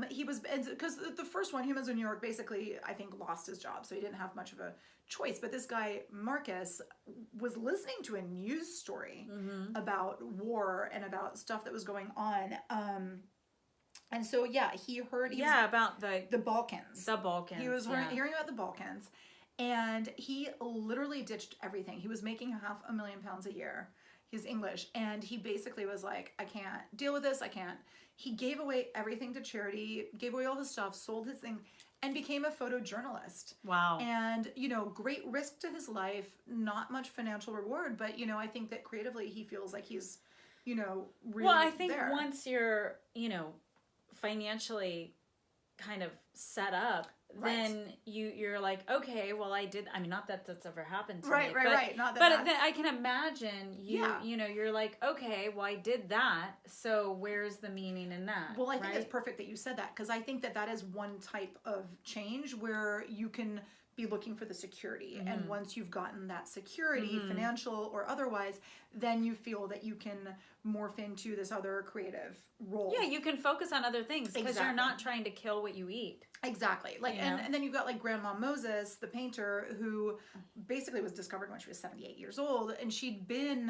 he was, because the first one, Humans of New York, basically I think lost his job, so he didn't have much of a choice. But this guy Marcus was listening to a news story about war and about stuff that was going on. And so he heard about the Balkans. The Balkans. He was hearing about the Balkans, and he literally ditched everything. He was making £500,000 a year. He's English, and he basically was like, I can't deal with this. I can't. He gave away everything to charity, gave away all his stuff, sold his thing, and became a photojournalist. Wow. And, great risk to his life, not much financial reward, but, I think that creatively he feels like he's, really Well, I think there. Once you're, financially kind of set up, then you're like, okay, well, I did. I mean, not that that's ever happened to me. Right. Not that. But then I can imagine you're like, okay, well, I did that. So where's the meaning in that? Well, I think it's perfect that you said that, because I think that is one type of change where you can be looking for the security. And once you've gotten that security, financial or otherwise, then you feel that you can morph into this other creative role. Yeah, you can focus on other things because you're not trying to kill what you eat. Exactly. And then you've got like Grandma Moses, the painter, who basically was discovered when she was 78 years old, and she'd been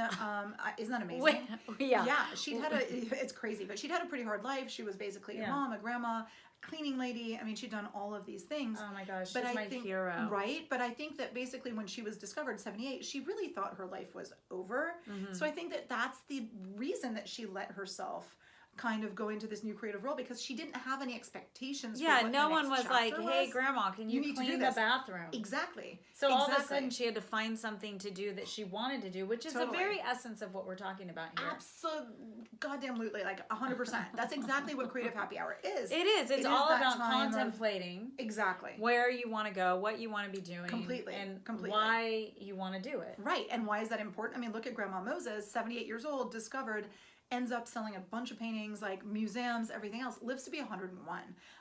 isn't that amazing? Yeah, she'd had it's crazy, but she'd had a pretty hard life. She was basically a mom, a grandma, cleaning lady. I mean, she'd done all of these things. Oh my gosh, she's my hero. Right? But I think that basically when she was discovered, 78, she really thought her life was over. So I think that that's the reason that she let herself kind of go into this new creative role, because she didn't have any expectations. Yeah, no one was like, hey, Grandma, can you clean the bathroom? Exactly. So all of a sudden she had to find something to do that she wanted to do, which is the very essence of what we're talking about here. Absolutely, like 100%. That's exactly what Creative Happy Hour is. It is. It's all about contemplating exactly where you want to go, what you want to be doing, completely, why you want to do it. Right, and why is that important? I mean, look at Grandma Moses, 78 years old, discovered, ends up selling a bunch of paintings, like museums, everything else, lives to be 101.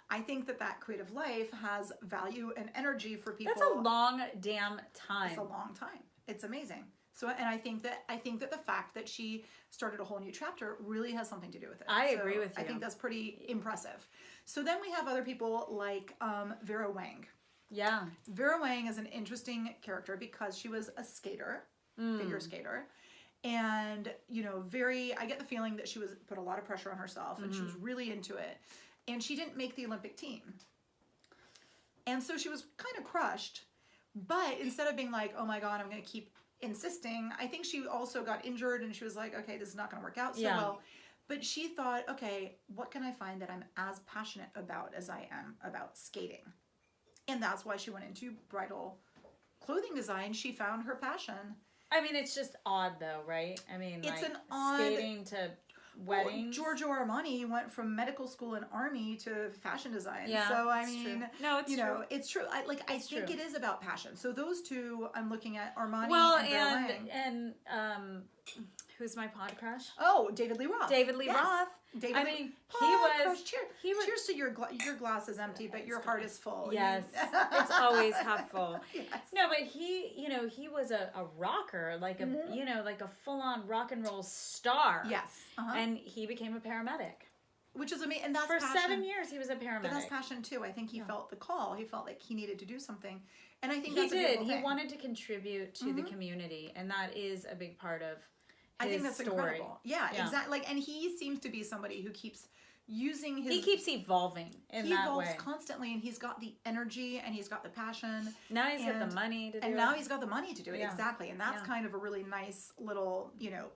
I think that creative life has value and energy for people. That's a long damn time. It's a long time. It's amazing. So, and I think that the fact that she started a whole new chapter really has something to do with it. I agree with you. I think that's pretty impressive. So then we have other people like Vera Wang. Yeah. Vera Wang is an interesting character because she was a skater, figure skater. And, I get the feeling that she put a lot of pressure on herself, and she was really into it. And she didn't make the Olympic team. And so she was kind of crushed. But instead of being like, oh my God, I'm going to keep insisting, I think she also got injured, and she was like, okay, this is not going to work out so well. But she thought, okay, what can I find that I'm as passionate about as I am about skating? And that's why she went into bridal clothing design. She found her passion. I mean, it's just odd, though, right? I mean, it's like an odd skating to weddings. Giorgio Armani went from medical school and army to fashion design. Yeah, so I mean, true. No, it's true. It's true. I think it is about passion. So those two, I'm looking at Armani and Vera Wang. And who's my pod crush? Oh, David Lee Roth. David Lee Roth. David Lee. Cheers to your glass is empty, but your heart is full. Yes, it's always half full. Yes. No, but he was a rocker, like like a full-on rock and roll star. Yes, and he became a paramedic, which is amazing. And that's for passion. 7 years he was a paramedic. But that's passion too. I think he felt the call. He felt like he needed to do something, and I think he that's did. A beautiful thing. He wanted to contribute to the community, and that is a big part of. I think that's story. Incredible. Yeah, exactly. And he seems to be somebody who keeps using his... He keeps evolving in that way. He evolves constantly, and he's got the energy, and he's got the passion. Now he's got the money to do it. And now he's got the money to do it, Yeah. exactly. And that's kind of a really nice little,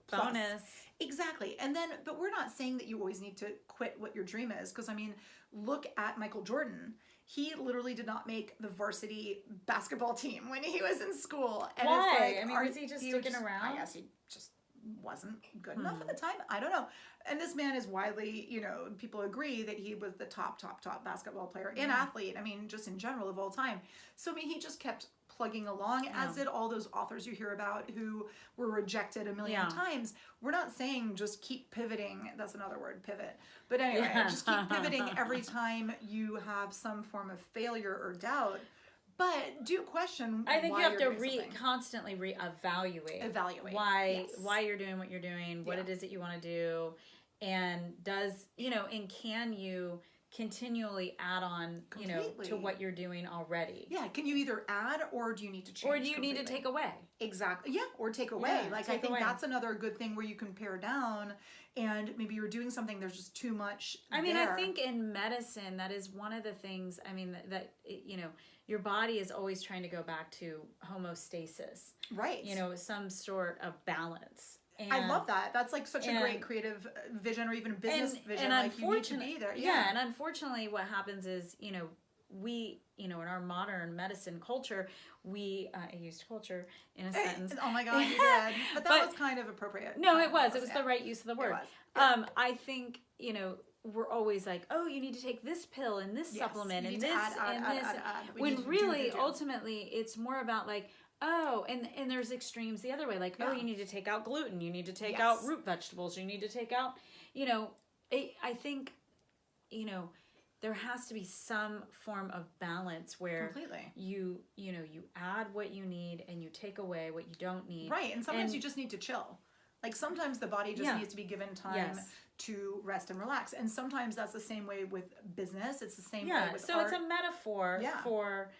plus. Bonus. Exactly. And then, but we're not saying that you always need to quit what your dream is, because, I mean, look at Michael Jordan. He literally did not make the varsity basketball team when he was in school. And Why? It's like, I mean, was he just sticking around? I guess he just wasn't good enough at the time. I don't know. And this man is widely, people agree that he was the top basketball player and athlete. I mean, just in general of all time. So, I mean, he just kept plugging along, as did all those authors you hear about who were rejected a million times. We're not saying just keep pivoting. That's another word, pivot. But anyway, just keep pivoting every time you have some form of failure or doubt. But do question. I think you have to constantly reevaluate. Evaluate why you're doing what you're doing, what it is that you want to do, and and can you continually add on, to what you're doing already. Yeah, can you either add, or do you need to change? Or do you need to take away? Exactly. Yeah, or take away. I think that's another good thing where you can pare down, and maybe you're doing something, there's just too much I think in medicine, that is one of the things, that your body is always trying to go back to homeostasis. Right. Some sort of balance. And I love that. That's like such a great creative vision, or even business vision. And you need to be there. Yeah, and unfortunately what happens is, we, in our modern medicine culture, I used culture in a sentence. Oh my God, you did. But that was kind of appropriate. No, it was. It was the right use of the word. It was. Yeah. I think, we're always like, oh, you need to take this pill and this supplement and this and this. When really, ultimately, it's more about like, oh, and there's extremes the other way. Like, oh, you need to take out gluten. You need to take out root vegetables. You need to take out, I think, there has to be some form of balance where you add what you need and you take away what you don't need. Right, and sometimes you just need to chill. Like sometimes the body just needs to be given time to rest and relax. And sometimes that's the same way with business. It's the same way with art. It's a metaphor for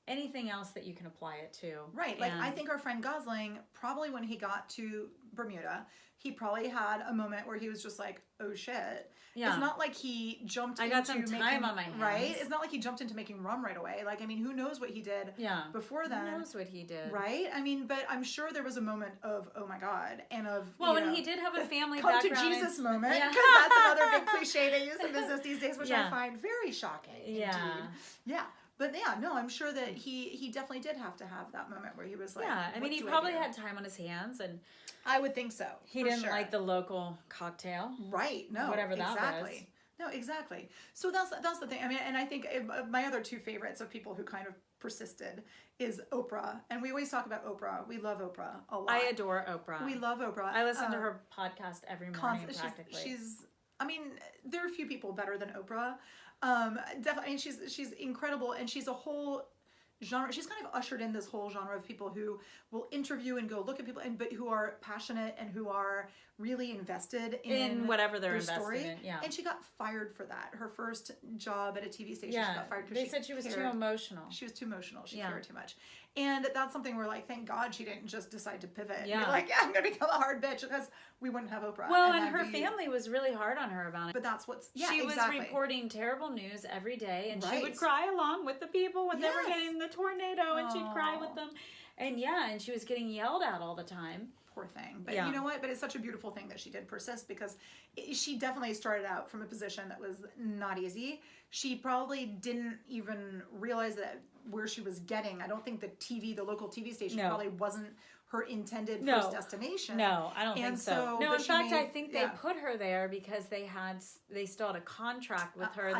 anything else that you can apply it to. Right. Like I think our friend Gosling, probably when he got to Bermuda, he probably had a moment where he was just like, oh shit. Yeah. It's not like he jumped into some time on my hands. Right? It's not like he jumped into making rum right away. Like, I mean, who knows what he did before then. Who knows what he did. Right? I mean, but I'm sure there was a moment of, oh my God, and of, and he did have a family come background. Come to Jesus moment, because that's another big cliche they use in business these days, which I find very shocking, indeed. Yeah. But I'm sure that he definitely did have to have that moment where he was like, he probably had time on his hands, and I would think so. He didn't like the local cocktail. Right. No. Whatever that was. No, exactly. So that's the thing. I mean, and I think my other two favorites of people who kind of persisted is Oprah. And we always talk about Oprah. We love Oprah a lot. I adore Oprah. We love Oprah. I listen to her podcast every morning practically. There are a few people better than Oprah. Definitely, and she's incredible, and she's a whole genre. She's kind of ushered in this whole genre of people who will interview and go look at people, but who are passionate and who are really invested in whatever they're invested story. In. Yeah. And she got fired for that. Her first job at a TV station, she got fired because they said she was too emotional. She was too emotional. She cared too much. And that's something where, like, thank God she didn't just decide to pivot. Yeah. And be like, I'm going to become a hard bitch, because we wouldn't have Oprah. Well, and her family was really hard on her about it. But that's what's, she was reporting terrible news every day, and she would cry along with the people when they were getting the tornado, and she'd cry with them. And and she was getting yelled at all the time. Poor thing. But you know what? But it's such a beautiful thing that she did persist, because she definitely started out from a position that was not easy. She probably didn't even realize that where she was getting. I don't think the local TV station probably wasn't her intended first destination. No, I don't think so. No, in fact, I think they put her there because they still had a contract with her.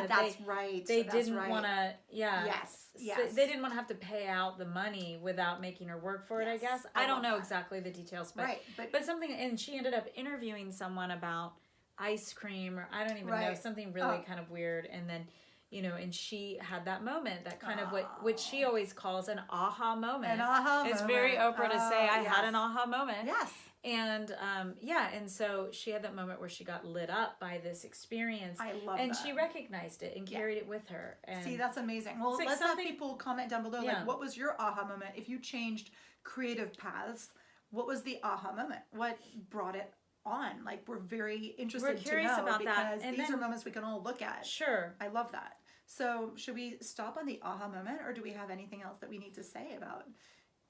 They didn't want to. Yes. They didn't want to have to pay out the money without making her work for it. I guess I don't know exactly the details, but something. And she ended up interviewing someone about ice cream, or I don't even know, something really kind of weird, and then. And she had that moment, that kind of which she always calls an aha moment. An aha moment. It's very Oprah to say, I had an aha moment. Yes. And, and so she had that moment where she got lit up by this experience. I love that. And she recognized it and carried it with her. And see, that's amazing. Well, let's have people comment down below, like, what was your aha moment? If you changed creative paths, what was the aha moment? What brought it on. Like, we're very interested to know about because these are moments we can all look at. Sure. I love that. So should we stop on the aha moment, or do we have anything else that we need to say about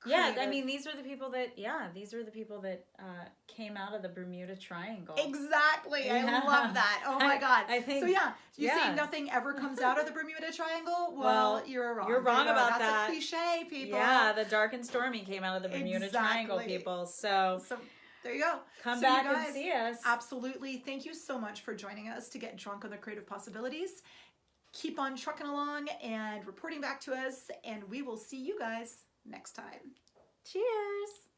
creative? Yeah, I mean, these were the people that came out of the Bermuda Triangle. Exactly. Yeah. I love that. Oh my God. I think, so yeah, you see nothing ever comes out of the Bermuda Triangle? Well, you're wrong. You're wrong about that. That's a cliche, people. Yeah, the Dark and Stormy came out of the Bermuda Triangle, people. So there you go. Come back and see us. Absolutely. Thank you so much for joining us to get drunk on the creative possibilities. Keep on trucking along and reporting back to us, and we will see you guys next time. Cheers.